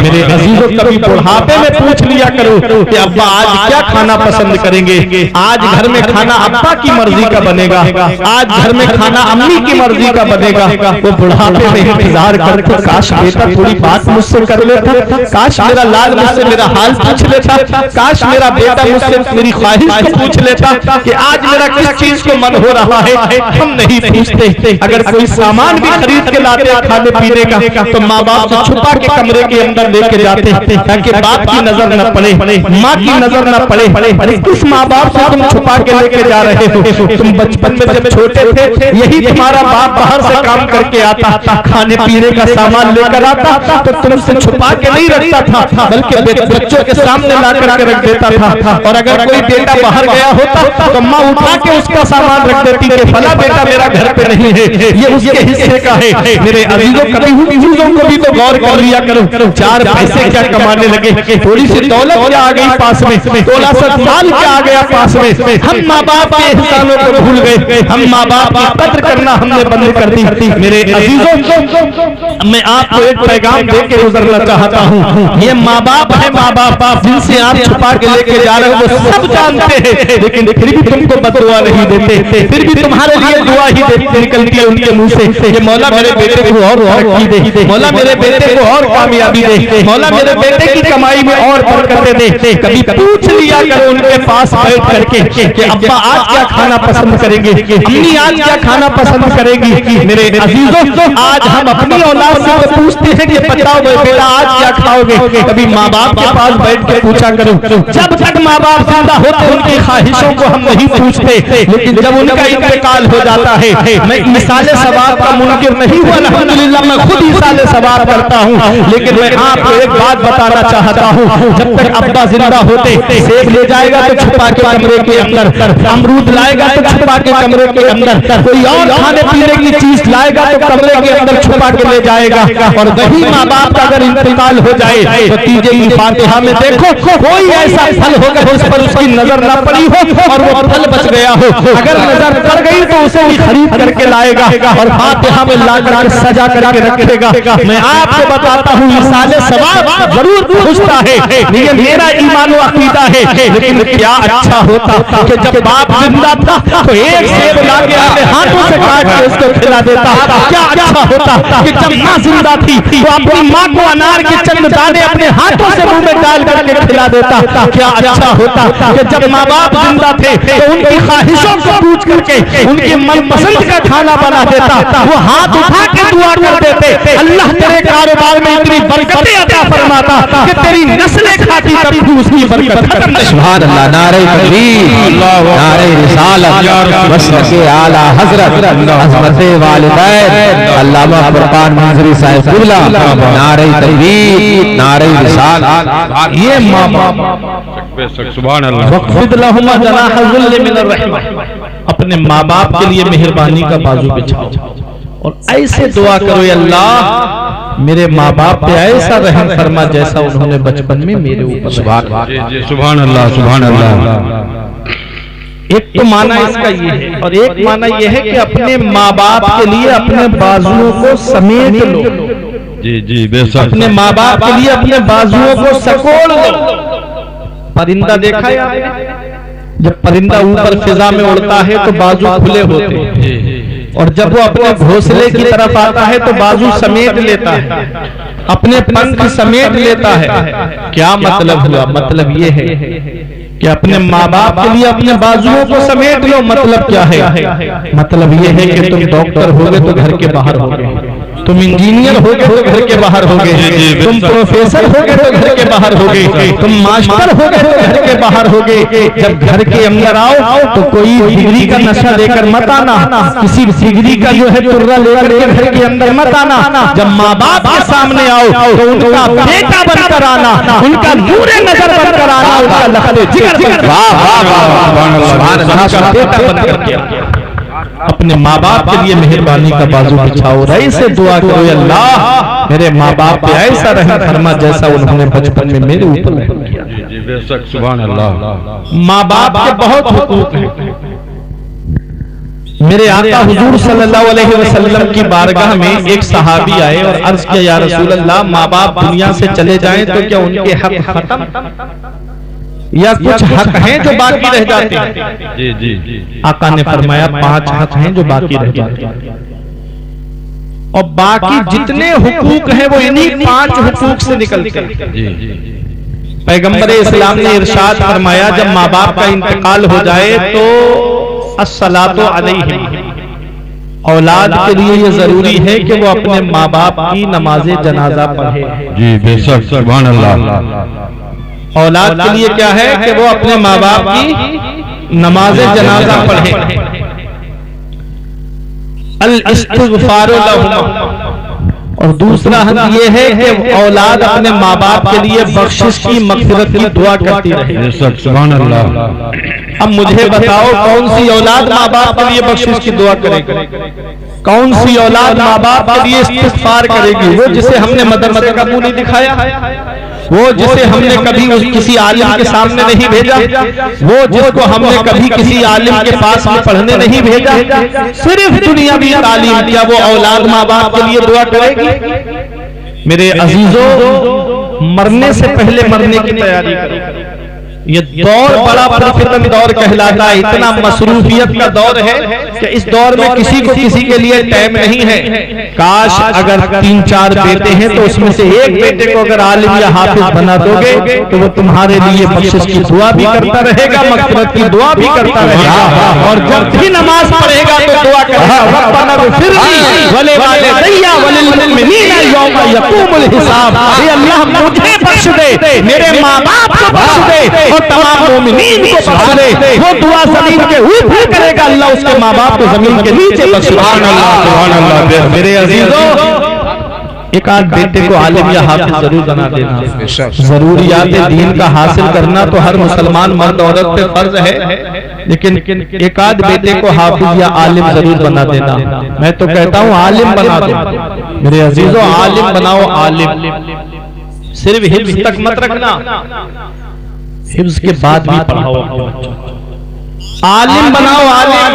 मेरे अजीजों, कभी बुढ़ापे में पूछ लिया करो कि अब्बा आज क्या खाना पसंद करेंगे। आज घर में खाना अब्बा की मर्जी का बनेगा, आज घर में खाना अम्मी की मर्जी का बनेगा। वो बुढ़ापे में इंतजार करके काश बेटा थोड़ी बात मुझसे कर लेता, काश मेरा लाल मुझसे मेरा हाल पूछ लेता, काश मेरा बेटा मुझसे मेरी ख्वाहिश को पूछ लेता कि आज मेरा किस चीज को मन हो रहा है। हम नहीं पूछते। अगर कोई सामान भी खरीद के लाते खाने पीने का तो माँ बाप से छुपा के कमरे के अंदर लेके जाते ताकि बाप की नजर न पड़े, माँ की नजर न पड़े। किस माँ बाप से तुम छुपा के लेके जा रहे हो? तुम बचपन में जब छोटे थे यही तुम्हारा बाप बाहर से काम करके आता, खाने पीने का सामान लेकर आता तो तुमसे छुपा के नहीं रखता था बल्कि बच्चों के सामने ला करके रख देता था। और अगर कोई बेटा बाहर गया होता तो माँ उठा के उसका सामान रख देती कि फला बेटा मेरा घर पे नहीं है, ये उसके हिस्से का है। मेरे अजीजों, कभी चीजों को भी तो गौर कर लिया करो। चार पैसे क्या कमाने लगे, थोड़ी सी दौलत क्या आ गई पास में, थोड़ा सा माल क्या आ गया पास में। हम माँ बाप के एहसानों को भूल गए, हम माँ बाप की कद्र करना हमने बंद कर दी। मेरे अजीजों, मैं आपको एक पैगाम दे के गुजरना चाहता हूँ। ये माँ बाप है, माँ बाप जिनसे आप छुपा के लेके जा रहे हो वो सब जानते हैं, लेकिन फिर भी तुमको बददुआ नहीं देते, फिर भी तुम्हारे लिए दुआ ही निकलती है उनके मुंह से कि मौला मेरे बेटे को और तरक्की दे, मौला मेरे बेटे को और कामयाबी दे, मौला मेरे बेटे की कमाई में और बरकतें दे। कभी पूछ लिया करो उनके पास बैठ करके कि अब्बा आज क्या खाना पसंद करेंगे, अम्मी आज क्या खाना पसंद करेगी। मेरे अजीजों, आज हम अपनी औलाद से पूछते हैं कि बताओ बेटा आज क्या खाओगे। कभी माँ बाप के पास बैठ के पूछा करो। जब तक माँ बाप जिंदा होते उनकी ख्वाहिशों को हम नहीं पूछते, लेकिन जब उनका इंतकाल हो जाता है, मैं मिसाले सवाब का मुनकिर नहीं हुआ, अल्हम्दुलिल्लाह मैं खुद मिसाले सवाब करता हूँ। लेकिन मैं आपको एक बात बताना चाहता हूँ, जब तक अब्बा जिंदा होते सेब ले जाएगा तो छुपा के कमरे के अंदर, अमरूद लाएगा तो छुपा के कमरे के अंदर, कोई और खाने पीने की चीज लाएगा तो कमरे के अंदर छुपा के ले जाएगा। और वही माँ बाप का अगर इंतकाल हो जाए तो तीजे की फातिहा में देखो कोई ऐसा फल होगा जिस पर उसकी नजर न पड़ी हो और वो फल बच गया हो। अगर नजर पड़ गई तो उसे भी खरीद करके लाएगा और फातिहा में ला कर सजा करके रखेगा। मैं आपको बताता हूँ मिसाले सवाब जरूर पूछता है, ये मेरा ईमान व अकीदा है। लेकिन क्या अच्छा होता कि जब बाप जिंदा था तो एक सेब ला के अपने हाथों से काट के उसको खिला देता। क्या अच्छा होता कि जब माँ जिंदा थी तो अपनी माँ को अनार के चंद दाने अपने हाथों से मुंह में डाल करके खिला देता। क्या अच्छा होता कि जब माँ बाप जिंदा थे तो उनकी ख्वाहिशों को पूछ करके उनके मनपसंद का खाना बना देता। वो हाथ उठा के दुआ कर देते, अल्लाह तेरे कारोबार में इतनी बरकतें अता फरमाता कि तेरी नस्लें खाती तब भी उसकी बरकत खत्म नहीं। सुभान अल्लाह, नारे तकबीर, नारे रिसालत, मसलके आला हजरत हज़रत वालिदैन अल्लामा फुरकान मंजरी साहिब क़िबला, नारे तकबीर, नारे रिसालत। ये माँ बाप सुभान अल्लाह, वक़्फ़िद लहुमा जनाह ज़ुल्ल मिनर रहमा, अपने माँ बाप के लिए मेहरबानी का बाजू बिछाओ और ऐसे दुआ करो, अल्लाह मेरे माँ बाप पे ऐसा रहम फरमा जैसा उन्होंने बचपन में मेरे ऊपर। सुभान अल्लाह, सुभान अल्लाह। एक तो माना इसका ये है और एक माना ये है कि अपने माँ बाप के लिए अपने बाजुओं को समेट लो। जी जी बेशक। अपने माँ बाप के लिए अपने बाजुओं को सकोड़ लो। परिंदा देखा है आपने? जब परिंदा ऊपर फिजा में उड़ता है तो बाजू खुले होते हैं और जब वो अपने घोंसले की तरफ आता है तो बाजू समेट लेता है, अपने पंख समेट लेता है। क्या मतलब हुआ? मतलब ये है कि अपने माँ बाप के लिए अपने बाजुओं को समेट लो। मतलब क्या है? मतलब ये है कि तुम डॉक्टर होगे तो घर के बाहर होगे, तुम इंजीनियर हो गए तो घर के बाहर हो गए, तुम प्रोफेसर हो गए तो घर के बाहर हो गए, तुम मास्टर हो गए तो घर के बाहर हो गए। जब घर के अंदर आओ तो कोई डिग्री का नशा लेकर मत आना, किसी डिग्री का जो है तुर्रा लेकर घर के अंदर मत आना। जब माँ बाप के सामने आओ तो उनका बेटा बनकर आना, उनका नूरे नजर बनकर आना, उनका लखते जिगर बेटा बनकर के आना। अपने माँ बाप के लिए मेहरबानी का बाजू बिछाओ, रही से दुआ करो, अल्लाह मेरे माँ बाप पे ऐसा रहम फरमा जैसा उन्होंने बचपन में मेरे ऊपर रहम किया। बेशक सुभान अल्लाह। माँ बाप के बहुत हुकूक हैं। मेरे आका हुजूर सल्लल्लाहु अलैहि वसल्लम की बारगाह में एक सहाबी आए और अर्ज किया, या रसूल अल्लाह, माँ बाप दुनिया से चले जाएं तो क्या उनके हक खत्म या कुछ हक हैं जो बाकी रह जाते हैं? जी जी। आका ने फरमाया 5 हक हैं जो बाकी रह जाते हैं, और बाकी जितने हुकूक हैं वो इन्हीं 5 हुकूक से निकलते हैं। जी। पैगंबर इस्लाम ने इरशाद फरमाया, जब माँ बाप का इंतकाल हो जाए तो अस्सलातु अलैहिम, औलाद के लिए ये जरूरी है कि वो अपने माँ बाप की नमाज़े जनाजा पढ़े। जी बेशक सुभान अल्लाह। औलाद के लिए क्या है कि वो अपने माँ बाप की नमाज़े जनाजा पढ़े। अल इस्तिग़फ़ारु लहुमा, और दूसरा हक ये है कि औलाद अपने माँ बाप के लिए बख्शिश की, मग़फ़िरत की दुआ करती रहे। बेशक सुभान अल्लाह। अब मुझे बताओ, कौन सी औलाद माँ बाप के लिए बख्शिश की दुआ करेगी? कौन सी औलाद माँ बाप के लिए इस्तिग़फ़ार करेगी? वो जिसे हमने मदरसे का मुंह नहीं दिखाया, वो जिसे हमने कभी किसी आलिम के सामने नहीं भेजा, वो जिसको हमने कभी किसी आलिम के पास में पढ़ने नहीं भेजा, सिर्फ दुनियावी तालीम, क्या वो औलाद माँ बाप के लिए दुआ करेगी? मेरे अजीजों, मरने से पहले मरने की तैयारी करो। ये दौर बड़ा प्रफितन दौर कहलाता है, इतना मसरूफियत का दौर है कि इस दौर में किसी को किसी के लिए टाइम नहीं है। काश अगर 3-4 बेटे हैं तो उसमें से एक बेटे को अगर आलिम या हाफिज बना दोगे तो वो तुम्हारे लिए बख्शिश की दुआ भी करता रहेगा, मग़फ़िरत की दुआ भी करता रहेगा, और जब भी नमाज पढ़ेगा तो दुआ करेगा, रब्बना ग़फ़िरली वले वालिदैया वलिल मुमिनीना यौमा यक़ूमुल हिसाब। हे अल्लाह, मुझे बख्श दे, मेरे माँ बाप को बख्श दे, और तमाम मोमिनीन को बख्श दे। वो दुआ जमीन के ऊपर करेगा, अल्लाह उसके माँ बाप को जमीन के नीचे बख्श दे। सुभान अल्लाह। मेरे अजीजों, एक आध बेटे को आलिम या हाफिज जरूर बना देना। जरूरियात दीन का हासिल करना तो हर मुसलमान मर्द औरत पे फर्ज है, लेकिन एक आध बेटे को हाफिज या आलिम जरूर बना देना। मैं तो कहता हूँ आलिम बना दो मेरे अजीजों, आलिम बनाओ। आलिम सिर्फ हिफ्ज तक मत रखना, हिफ्ज के बाद भी पढ़ाओ अपने बच्चों को। आलिम बनाओ, आलिम।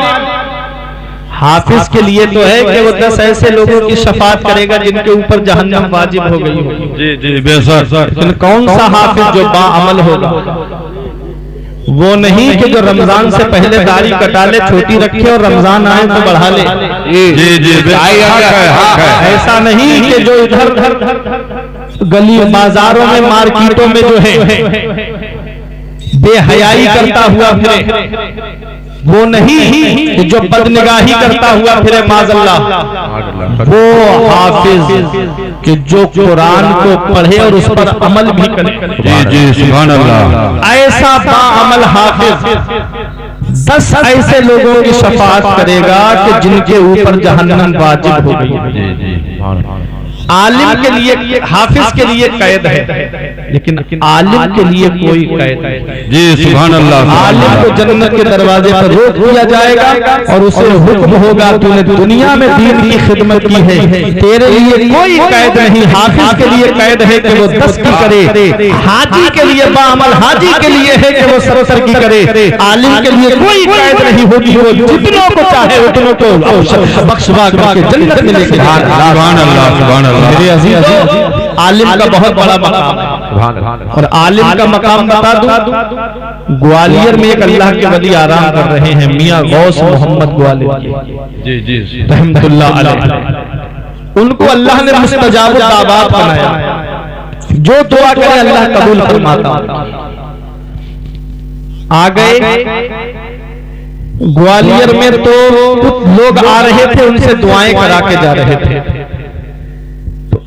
हाफिज के लिए तो है कि वो 10 ऐसे लोगों की शफाअत करेगा जिनके ऊपर जहन्नम वाजिब हो गई होगी। जी जी बेशक। लेकिन कौन सा हाफिज जो बाअमल होगा? वो नहीं कि जो रमजान से पहले दाढ़ी कटा ले, छोटी रखे, और रमजान आए तो बढ़ा ले। जी जी ऐसा नहीं कि जो इधर गली बाजारों में, मार्केटों में जो है बेहयाई करता हुआ फिरे, वो नहीं कि जो बदनिगाही करता हुआ फिरे माज़अल्लाह। वो हाफिज कि जो कुरान को पढ़े और उस पर अमल भी करे। जी जी सुभान अल्लाह। ऐसा बाअमल हाफिज 10 ऐसे लोगों की शफाअत करेगा कि जिनके ऊपर जहन्नम वाजिब हो गई है। जी जी। आलिम के लिए, हाफिज के लिए कैद है, लेकिन आलिम के लिए कोई कैद है। जी सुभान अल्लाह। आलिम को जन्नत के दरवाजे पर रोक दिया जाएगा और उसे हुक्म होगा, तूने दुनिया में दीन की खिदमत की है, तेरे लिए कोई कैद नहीं। हाफिज के लिए कैद है कि वो 10 की करे, हाजी के लिए बाअमल हाजी के लिए है कि वो 70 की करे। आलिम के लिए कोई कैद नहीं होगी, वो जितनों को चाहे उतनों को बख्शवा के जन्नत में लेके जाए। सुभान अल्लाह सुभान अल्लाह। मेरे अजीज, आलिम का बहुत बड़ा मकाम है, और आलिम का मकाम बता दूं, ग्वालियर में एक अल्लाह के वली आराम कर रहे हैं, मियां गौस मोहम्मद ग्वालियर जी जी रहमतुल्लाह अलैह। उनको अल्लाह ने मुस्तजाब दावत बनाया, जो दुआ करे अल्लाह कबूल फरमाता। आ गए ग्वालियर में तो लोग आ रहे थे, उनसे दुआएं करा के जा रहे थे।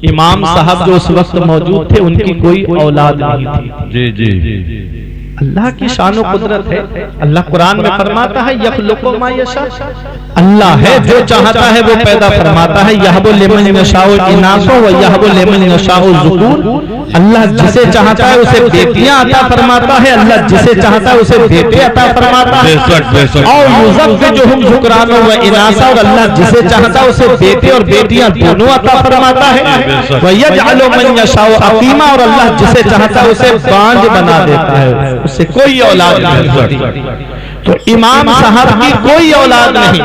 इमाम साहब जो उस वक्त मौजूद थे उनकी कोई औलाद नहीं थी। जी जी अल्लाह की शान व कुदरत है। अल्लाह कुरान में फरमाता है यखलुकु मा यशा, अल्लाह है जो चाहता है वो पैदा फरमाता है। यहबु लिमन यशाउ इनासो व यहबु लिमन यशाउ ज़ुकूर, अल्लाह जिसे चाहता है उसे बेटियां अता फरमाता है, अल्लाह जिसे चाहता है उसे बेटे अता फरमाता है। और युज़व्विजुहुम ज़ुकरान व इनासा, और अल्लाह जिसे चाहता है उसे बेटे और बेटियां दोनों अता फरमाता है। व यजअलु मन यशाउ अकीमा, और अल्लाह जिसे चाहता है उसे बांझ बना देता है, उससे कोई औलाद नहीं होती। तो इमाम साहब की कोई औलाद नहीं।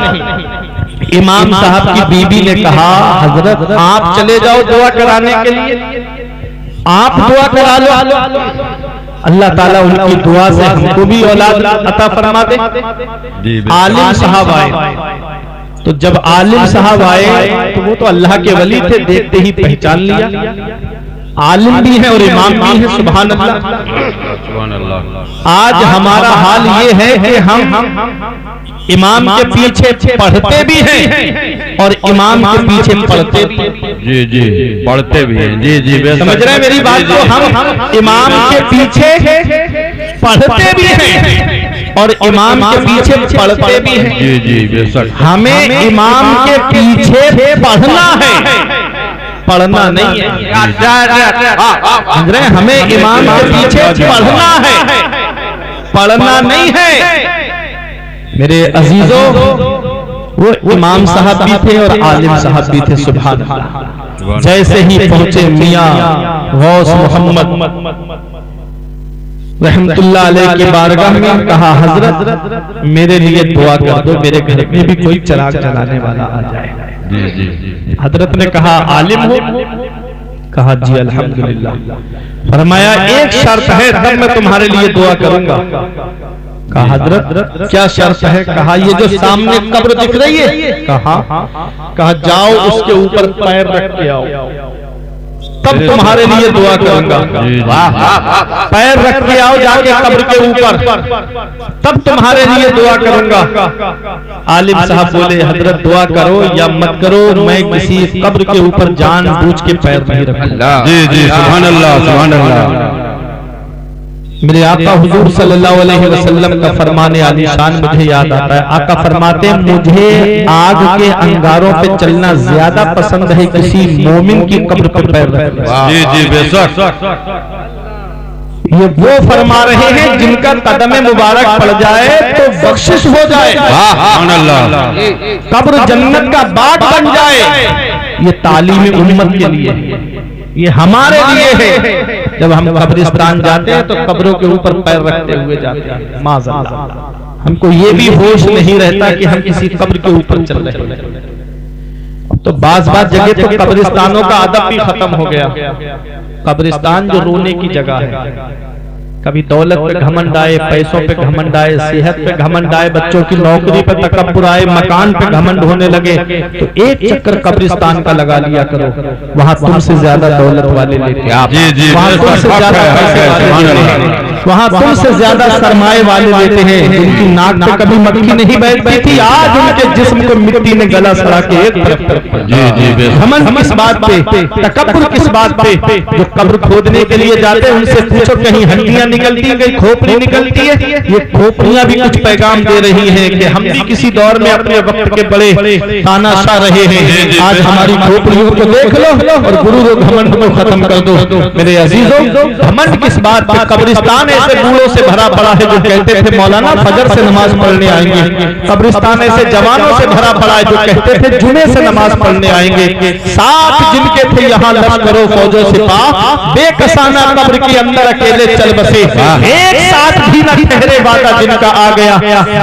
इमाम साहब की बीबी ने कहा हजरत आप चले जाओ दुआ कराने के लिए, आप दुआ करा लो, अल्लाह ताला उनकी दुआ से हमको भी औलाद अता फरमा दे। आलिम साहब आए, तो जब आलिम साहब आए तो वो तो अल्लाह के वली थे, देखते ही पहचान लिया आलिम भी है और इमाम भी है। सुभान अल्लाह। आज हमारा हाल ये है कि हम इमाम के पीछे पढ़ते भी हैं और इमाम के पीछे पढ़ते भी हैं। जी जी पढ़ते भी हैं। जी जी समझ रहे हैं मेरी बात को? हम इमाम के पीछे पढ़ते भी हैं और इमाम के पीछे पढ़ते भी हैं। जी जी बेशक। हमें इमाम के पीछे पढ़ना है, पढ़ना नहीं है। समझ रहे हैं? हमें इमाम के पीछे पढ़ना है, पढ़ना नहीं है। मेरे अजीजों, वो इमाम साहब भी थे और आलिम साहब भी थे। सुभान अल्लाह। जैसे ही पहुंचे मियां गौस मोहम्मद रहमतुल्लाह अलैह की बारगाह में, कहा हजरत मेरे लिए दुआ कर दो, मेरे घर में भी कोई चिराग जलाने वाला आ जाए। जी जी। हजरत ने कहा आलिम हो? कहा जी अल्हम्दुलिल्लाह। फरमाया एक शर्त है तब मैं तुम्हारे लिए दुआ करूंगा। कहा हजरत क्या शर्त है? कहा ये जो सामने कब्र दिख रही है, कहा जाओ उसके ऊपर पैर रख के आओ, तब तुम्हारे लिए दुआ करूंगा। पैर रख के आओ जाके कब्र के ऊपर, तब तुम्हारे लिए दुआ करूंगा। आलिम साहब बोले हजरत दुआ करो या मत करो, मैं किसी कब्र के ऊपर जानबूझ के पैर नहीं रखूंगा। जी जी सुभान अल्लाह सुभान अल्लाह। मेरे आका हुजूर सल्लल्लाहु अलैहि वसल्लम का फरमाने आलीशान मुझे याद आता है। आका फरमाते मुझे आग के अंगारों पे चलना ज्यादा पसंद है किसी मोमिन की कब्र पर पैर रखना। जी जी बेशक। ये वो फरमा रहे हैं जिनका कदम मुबारक पड़ जाए तो बख्शिश हो जाए, सुभान अल्लाह। कब्र जन्नत का बाग बन जाए। ये तालीम उम्मत के लिए, ये हमारे लिए है। जब हम कब्रिस्तान जाते हैं तो कब्रों के ऊपर पैर रखते हुए जाते हैं। माज़अल्लाह, हमको ये भी होश नहीं रहता कि हम किसी कब्र के ऊपर चल रहे हैं। तो बाज जगह तो कब्रिस्तानों का अदब भी खत्म हो गया। कब्रिस्तान जो रोने की जगह है, कभी दौलत पे घमंड आए, पैसों पे घमंड आए, सेहत पे घमंड आए, बच्चों की नौकरी पे तकब्बुर आए, मकान पे घमंड होने लगे, तो एक चक्कर कब्रिस्तान का लगा लिया करो। वहां तुमसे ज्यादा दौलत वाले लेते आप, वहां तुमसे ज्यादा पैसे वाले लेते हैं, वहां तुमसे ज्यादा सरमाए वाले लेते हैं, जिनकी नाक पे कभी मक्खी नहीं बैठती थी, आज उनके जिस्म को मिट्टी ने गला सड़ा के एक तरफ कर। घमंड किस बात पे, तकब्बुर किस बात पे? जो कब्र खोदने के लिए जाते हैं उनसे पूछो कहीं हड्डियां निकलती है, कहीं खोपड़ी निकलती है। ये खोपड़ियां भी कुछ पैगाम दे रही हैं कि हम भी किसी दौर में अपने वक्त के बड़े तानाशाह रहे हैं। आज हमारी खोपड़ियों को देख लो और गुरूर और घमंड को खत्म कर दो। मेरे अजीजों, घमंड किस बात पे? कब्रिस्तान ऐसे बूढ़ों से भरा पड़ा है जो कहते थे मौलाना फजर से नमाज पढ़ने आएंगे। कब्रिस्तान ऐसे जवानों से भरा पड़ा है जो कहते थे जुमे से नमाज पढ़ने आएंगे। साथ जिनके थे यहाँ लश्करों फौजों सिपाह, बेकसाना कब्र के अंदर अकेले चल बसे। एक साथ भी न ठहरे वादा जिनका आ गया,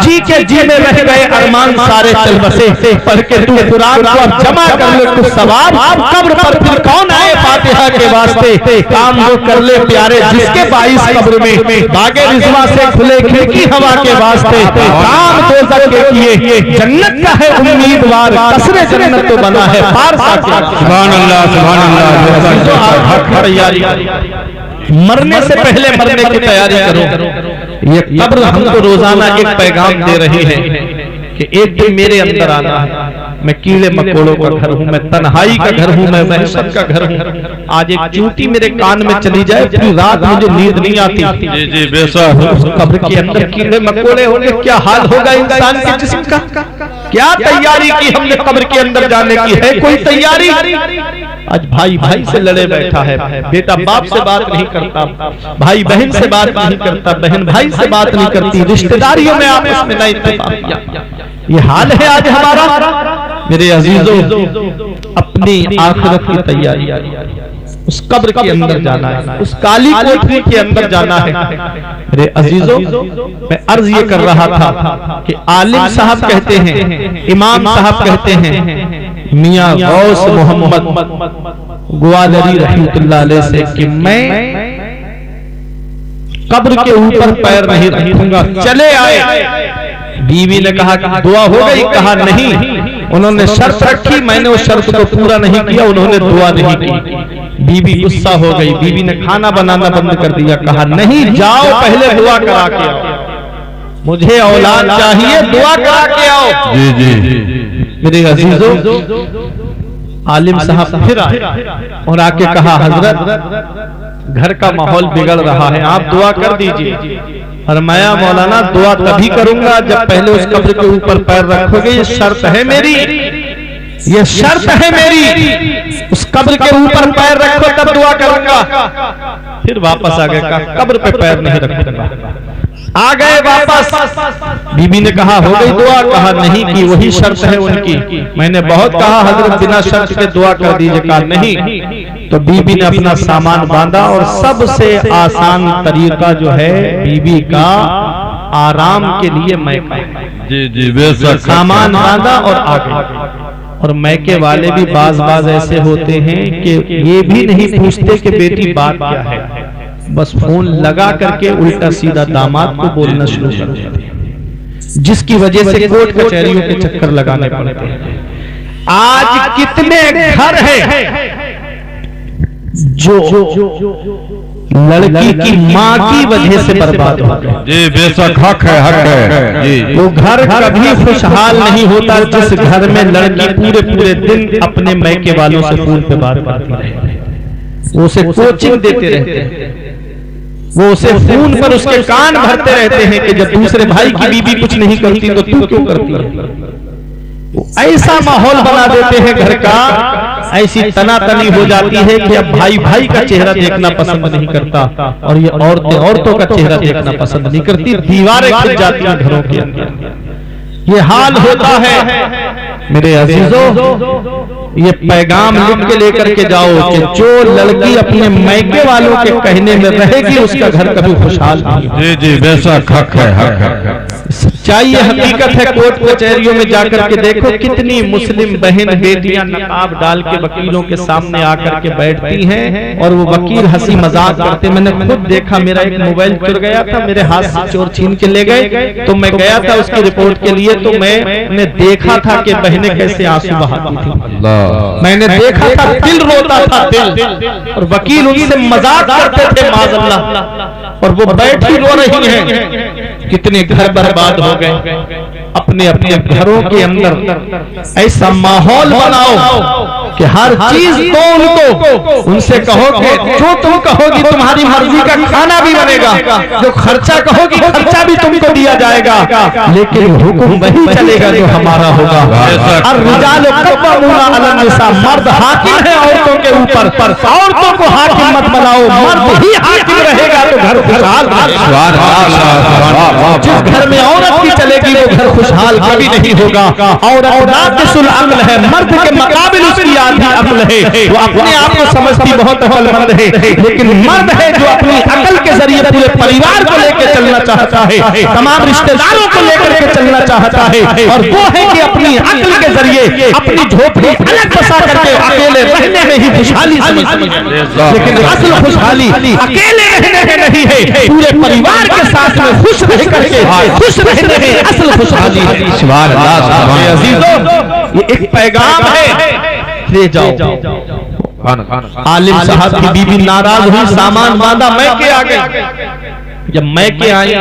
जी के जी में रह गए अरमान सारे चल बसे। पढ़ के तू कुरान को अब जमा कर ले कुछ सवाब, कब्र पर फिर कौन आए फातिहा के वास्ते। काम वो कर ले प्यारे जिसके 22 कब्र में बागे रिजवा से खुले खिड़की हवा के वास्ते। काम दोज़ख के किए जन्नत का है उम्मीदवार, कसरे जन्नत तो बना है पार साथ। सुभान अल्लाह सुभान अल्लाह। मरने से पहले मरने की तैयारी करो। ये कब्र हमको रोजाना एक पैगाम दे रही है कि एक दिन मेरे अंदर आना है, मैं कीड़े मकोड़ों का घर हूँ, मैं तन्हाई का घर हूँ, मैं वहशत का घर हूँ। आज एक चूंटी मेरे कान में चली जाए पूरी रात मुझे नींद नहीं आती। जी जी बेशक। कब्र के अंदर कीड़े मकोड़े होंगे, क्या हाल होगा इंसान के जिस्म का? क्या तैयारी की हमने कब्र के अंदर जाने की? है कोई तैयारी? आज भाई भाई से लड़े बैठा है, बेटा बाप से बात नहीं करता, भाई बहन से बात नहीं करता, बहन भाई से बात नहीं करती, रिश्तेदारियों में आपस में नहीं इत्तेफाक। ये हाल है आज हमारा। मेरे अजीजों, अपनी आखिरत की तैयारी, उस कब्र के अंदर जाना है, उस काली कोठरी के अंदर जाना है। मेरे अजीजों, मैं अर्ज ये कर रहा था कि आलिम साहब कहते हैं, इमाम साहब कहते हैं, मियां गौस मोहम्मद ग्वादरी रहमतुल्लाह अलैह से कि मैं कब्र के ऊपर पैर नहीं रखूंगा। चले आए, बीवी ने कहा कि दुआ हो गई, कहा नहीं। उन्होंने शर्त रखी, मैंने उस शर्त को पूरा नहीं किया, उन्होंने दुआ नहीं की। बीवी गुस्सा हो गई, बीवी ने खाना बनाना बंद कर दिया, कहा नहीं, जाओ पहले दुआ करा के आओ, मुझे औलाद चाहिए, दुआ करा के आओ। जी जी। मेरे अजीजों, आलिम साहब फिर आए और आके कहा, हजरत घर का माहौल बिगड़ रहा है, आप दुआ कर दीजिए। फरमाया, मौलाना दुआ तभी करूंगा जब पहले उस कब्र के ऊपर पैर रखोगे, ये शर्त है मेरी, ये शर्त है मेरी, उस कब्र के ऊपर पैर रखो तब दुआ करूंगा। फिर वापस आ गए, कहा कब्र पे पैर नहीं रखूंगा। आ गए वापस, बीबी ने कहा हो गई दुआ, कहा नहीं की, वही शर्त है उनकी। मैंने बहुत कहा हजरत बिना शर्त के दुआ कर दीजिए, कहा नहीं। तो बीबी ने अपना सामान बांधा और सबसे आसान तरीका जो है बीबी का आराम के लिए मैका, जी जी बेशक, सामान बांधा और आ गई। और मैके वाले भी बाज ऐसे होते हैं कि ये भी नहीं पूछते कि बेटी बात क्या है, बस फोन लगा करके उल्टा सीधा दामाद को बोलना शुरू कर देते हैं, जिसकी वजह से कोर्ट कचहरियों के चक्कर लगाने पड़ते हैं। आज कितने घर हैं जो लड़की की माँ की वजह से बर्बाद हो गए। जी बेशक, हक है जी। वो घर कभी खुशहाल नहीं होता जिस घर में लड़की पूरे पूरे दिन अपने मैके वालों से फोन पे बात करती रहे, वो उसे कोचिंग देते रहते हैं, वो उसे फोन पर उसके कान भरते रहते हैं कि जब दूसरे भाई की बीबी कुछ नहीं करती तो तू क्यों करती है। ऐसा माहौल बना देते हैं घर का, ऐसी तनातनी हो जाती है कि अब भाई भाई का चेहरा देखना पसंद नहीं करता और ये औरतें औरतों का चेहरा देखना पसंद नहीं करती, दीवारें खिंच जाती हैं घरों के अंदर। ये हाल होता है। मेरे अजीजों, ये पैगाम लिख के लेकर के जाओ कि जो लड़की अपने मैके वालों के कहने में रहेगी उसका घर कभी खुशहाल नहीं। जी जी बेशक, हक है। सच्चाई ये हकीकत है। कोर्ट कचहरियों में जाकर के देखो कितनी मुस्लिम बहन बेटियां नकाब डाल के वकीलों के सामने आकर के बैठती हैं और वो वकील हंसी मजाक करते। मैंने खुद देखा, मेरा एक मोबाइल चुर गया था, मेरे हाथ से चोर छीन के ले गए, तो मैं गया था उसकी रिपोर्ट के लिए, तो मैंने देखा था कि बहनें कैसे आंसू बहाती थी, मैंने देखा था, दिल रोता था दिल, और वकील उनसे मजाक करते थे माज़अल्लाह, और वो बैठी रो रही हैं। कितने घर बर्बाद हो गए। अपने अपने घरों के अंदर ऐसा माहौल बनाओ कि हर चीज तो उनको, उनसे कहो कि जो तुम कहोगी तुम्हारी मर्जी का खाना भी बनेगा, जो खर्चा कहोगी खर्चा भी तुमको दिया जाएगा, लेकिन हुक्म वही चलेगा जो हमारा होगा। और रिजाल कव्वामूना अलन निसा, मर्द हाकिम है औरतों के ऊपर, औरतों को हाकिम मत बनाओ, मर्द ही हाकिम रहेगा तो घर खुशहाल। जिस घर में औरत की चलेगी वो घर खुशहाल कभी नहीं होगा। औरत नाक़िसुल अक्ल है, मर्द के मुकाबिल उसकी आधी अक्ल है, वो अपने आप को समझती बहुत अक्लमंद है, लेकिन मर्द है जो अपनी अक्ल के जरिए पूरे परिवार को लेकर चलना चाहता है, तमाम रिश्तेदारों को लेकर के चलना चाहता है, और वो है कि अपनी अक्ल के जरिए अपनी झोपड़ी अलग बसा करके अकेले रहने में ही खुशहाली समझती है। लेकिन असल खुशहाली अकेले रहने में नहीं है, पूरे परिवार के साथ में खुश रह करके खुश रहने में असल खुशहाली है। अजीजों, ये एक पैगाम है, ले जाओ। आलिम साहब की बीबी नाराज हुई, सामान बांधा, मैं के आ गई, जब मैं के आई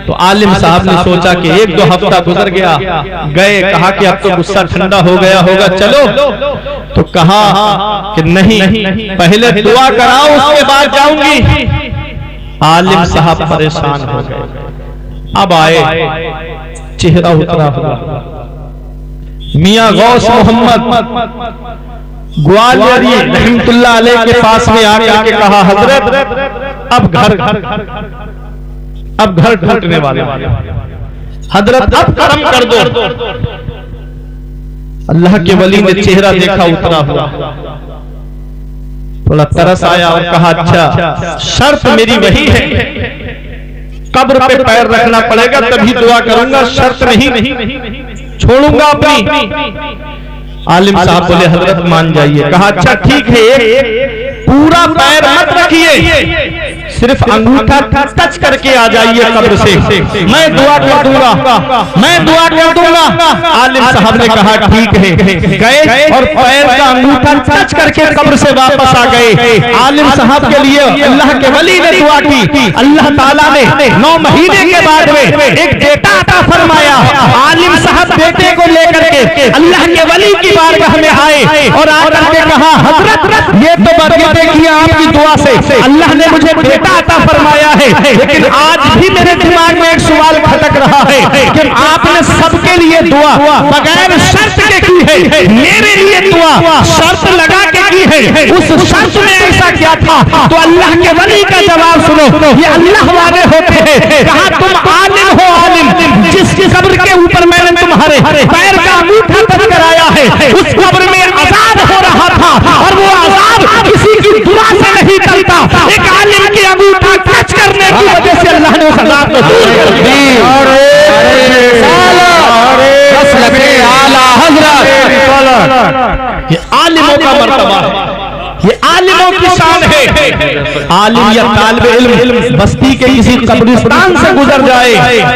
तो आलिम साहब ने सोचा कि 1-2 हफ्ता गुजर गया, गए, कहा कि अब तो गुस्सा ठंडा हो गया होगा, चलो। तो कहा कि नहीं, पहले दुआ कराओ उसके बाद जाऊंगी। आलिम साहब परेशान हो गए। अब आए, चेहरा उतरा हुआ। मियां गौस मोहम्मद ग्वालियरी रहमतुल्लाह अलैह के पास में आकर के कहा, हजरत अब घर टूटने वाले, हजरत अब करम कर दो। अल्लाह के वली ने चेहरा देखा उतरा हुआ, थोड़ा तरस आया और कहा, अच्छा शर्त मेरी वही है, कब्र पे पैर रखना पड़ेगा तभी दुआ करूंगा, शर्त नहीं छोड़ूंगा अपनी। आलिम साहब बोले, हजरत मान जाइए। कहा, अच्छा ठीक है, एक पूरा पैर मत रखिए, सिर्फ अंगूठा टच करके आ जाइए कब्र से, मैं दुआ कर दूंगा, मैं दुआ कर दूंगा। आलिम साहब ने कहा ठीक है, गए और पैर का अंगूठा टच करके कब्र से वापस आ गए। आलिम साहब के लिए अल्लाह के वली ने दुआ की, अल्लाह ताला ने 9 महीने के बाद में एक बेटा अता फरमाया। आलिम साहब बेटे को लेकर के अल्लाह के वली की बारगाह में आए और आकर के कहा, हजरत ये तो बरकतें की आपकी दुआ से, अल्लाह ने मुझे बेटा अता फरमाया है, लेकिन आज भी मेरे दिमाग में एक सवाल खटक रहा है कि आपने सबके लिए दुआ बगैर शर्त के की है, मेरे लिए दुआ शर्त लगा के की है, उस शर्त में ऐसा क्या था? तो अल्लाह के वली का जवाब सुनो, ये अल्लाह वाले होते हैं। कहा, तुम आलिम हो, आलिम जिस कब्र के ऊपर मैंने तुम्हारे पैर का अंगूठा टच कराया है, उस कब्र में अजाब हो रहा था और वो अजाब किसी की दुआ से नहीं टलता, एक आलिम के अंगूठा टच करने की वजह से अल्लाह ने उस अजाब को दूर कर दिया। ये आलिमों का मर्तबा है, ये आलिमों की शान है। आलिम या तालिब इल्म बस्ती के किसी कब्रिस्तान से गुजर जाए,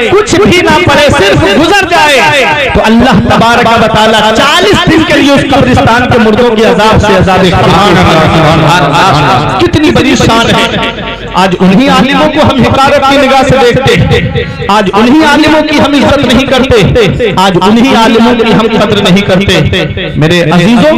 कुछ भी ना पड़े, सिर्फ गुजर जाए, तो अल्लाह तबारक व तआला 40 दिन के लिए उस कब्रिस्तान के मुर्दों के अजाब से अजाब कितनी बड़ी शान है। आज उन्हीं आलिमों को हम हिकारत की निगाह से देखते, आज उन्हीं आलिमों की हम इज्जत नहीं करते, आज उन्हीं आलिमों की हम कद्र नहीं करते। मेरे अजीजों,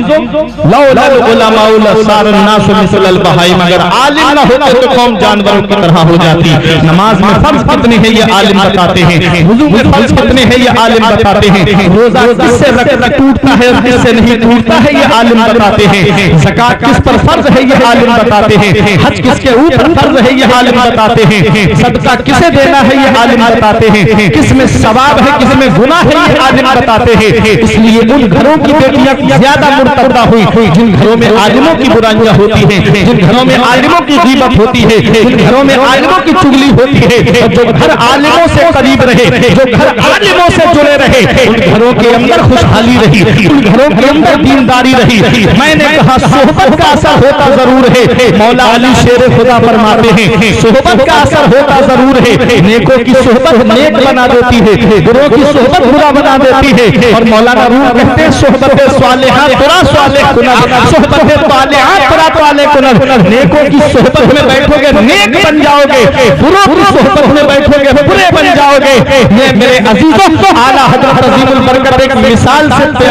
अगर आलिम न होते तो कौम जानवरों की तरह हो जाती। नमाज में फर्ज कितने हैं ये आलिम बताते हैं, वुजू में फर्ज कितने हैं ये आलिम बताते हैं, रोजा किससे रकात टूटता है और किससे नहीं टूटता है ये आलिम बताते हैं, ज़कात किस पर फर्ज है ये आलिम बताते हैं, हज किसके ऊपर फर्ज है ये आलिम बताते हैं, सदका किसे देना है ये आलिम बताते हैं, किसमें सवाब है किसमें गुनाह है ये आलिम बताते हैं। इसलिए उन घरों की बेटियां ज्यादा मुर्तदा हुई जिन घरों में आलिमों की बुराइयां होती हैं, जिन घरों में आलिमों की गीबत होती है, जिन घरों में आलिमों की चुगली होती है। और जो घर आलिमों से करीब रहे, जो घर आलिमों से जुड़े रहे, उन घरों के अंदर खुशहाली रही, उन घरों के अंदर दीनदारी रही। मैंने कहा सोहबत का असर होता जरूर है, मौला अली शेर खुदा फरमाते हैं सोहबत का असर होता जरूर है। नेकों की सोहबत नेक बना देती है, बुरों की सोहबत बुरा बना देती है। और मौलाना रूह कहते हैं सोहबत स्वालिहा तुरा स्वालिह कुनब, सोहबत स्वालिहा तुरा स्वालिह कुनब। नेकों की सोहबत में बैठोगे नेक बन जाओगे, बुरों की सोहबत में बैठोगे बुरे बन जाओगे। ये मेरे अजीजों, आला हजरत अजीमुल बरकत एक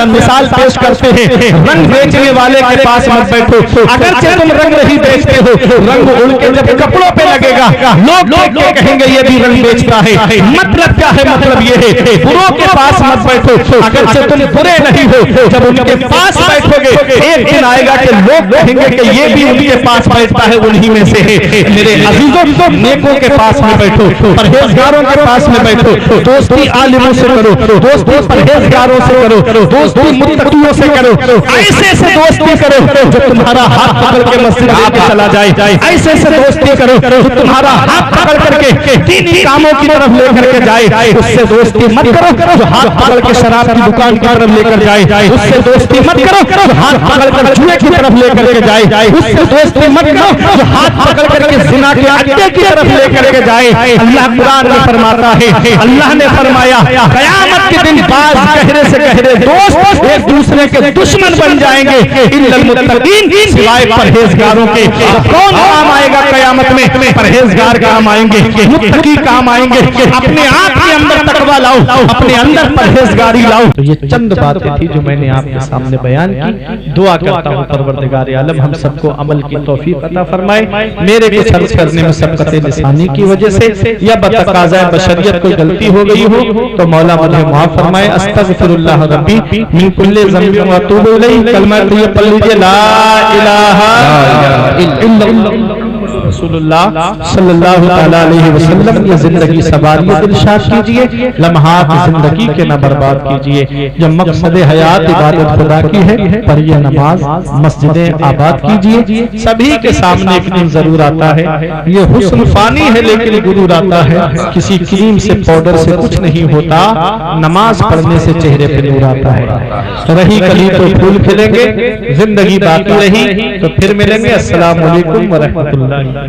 मिसाल पेश करते हैं। रंग बेचने वाले के पास मत बैठो, अगरचे तुम रंग नहीं बेचते हो, रंग उड़ के जब कपड़ों पे लगेगा लोग क्या कहेंगे ये भी रंग बेचता है। मतलब क्या है? मतलब ये है बुरों के पास मत बैठो, अगरचे तुम बुरे नहीं हो, जब उनके पास बैठोगे एक दिन आएगा कि लोग कहेंगे कि ये भी उनके पास बैठता है, उन्हीं में से है। मेरे अजीजों, नेकों के पास में बैठो, परहेजगारों के पास में बैठो, दोस्ती आलिमों से करो, दोस्ती परहेजगारों से करो, दोस्ती मुत्तकियों से करो, ऐसे से दोस्ती करो जो तुम्हारा हाथ पकड़ के मस्जिद लेके चला जाए, ऐसे से दोस्ती करो जो तुम्हारा हाथ पकड़ करके दीनी कामों की तरफ लेकर के जाए। उससे दोस्ती मत करो जो हाथ पकड़ के शराब की दुकान की तरफ लेकर जाए, उससे दोस्ती मत करो जो हाथ पकड़ कर जुए की तरफ लेकर के जाए, उससे दोस्ती मत करो जो हाथ पकड़ करके जिना के अड्डे की तरफ लेकर के जाए। अल्लाह कुरान में फरमाता है, अल्लाह ने फरमाया कयामत के दिन बाज गहरे से गहरे दोस्त एक दूसरे के दुश्मन बन जाएंगे, इल्लल मुत्तकीन, सिवाय परहेजगारों के। कौन काम आएगा कयामत क़यामत में परहेजगार काम आएंगे, मुत्तकी काम आएंगे। अपने आप के अंदर तकवा लाओ, अपने अंदर परहेजगारी लाओ। तो ये चंद बातें थी जो मैंने आपके सामने बयान की। दुआ करता हूँ परवरदिगार आलम हम सबको अमल की तौफीक अता फरमाए। मेरे कुछ अर्ज करने में सबकत लिसानी की वजह से या बतकाज़ा बशरियत कोई गलती हो गई हो तो मौला मुझे माफ फरमाए। अस्तगफिरुल्लाह रब्बी मिन कुल्ली ज़ंबिन व अतूबु इलैहि। कलमा तैयब पढ़ लीजिए, ला इलाहा इल्लल्लाह रसूलुल्लाह सल्लल्लाहु तआला अलैहि वसल्लम। ये जिंदगी सवारियत इरशाद कीजिए, लम्हात जिंदगी के न बर्बाद कीजिए। जब मकसद हयात इबादत खुदा की है पर ये नमाज मस्जिदें आबाद कीजिए। सभी के सामने एक दिन जरूर आता है, ये हुस्न फानी है लेकिन गुरूर आता है। किसी क्रीम से पाउडर से कुछ नहीं होता, नमाज पढ़ने से चेहरे पे नूर आता है। रही कली तो फूल खिलेंगे, जिंदगी बाकी रही तो फिर मिलेंगे। अस्सलाम वालेकुम व रहमतुल्लाह।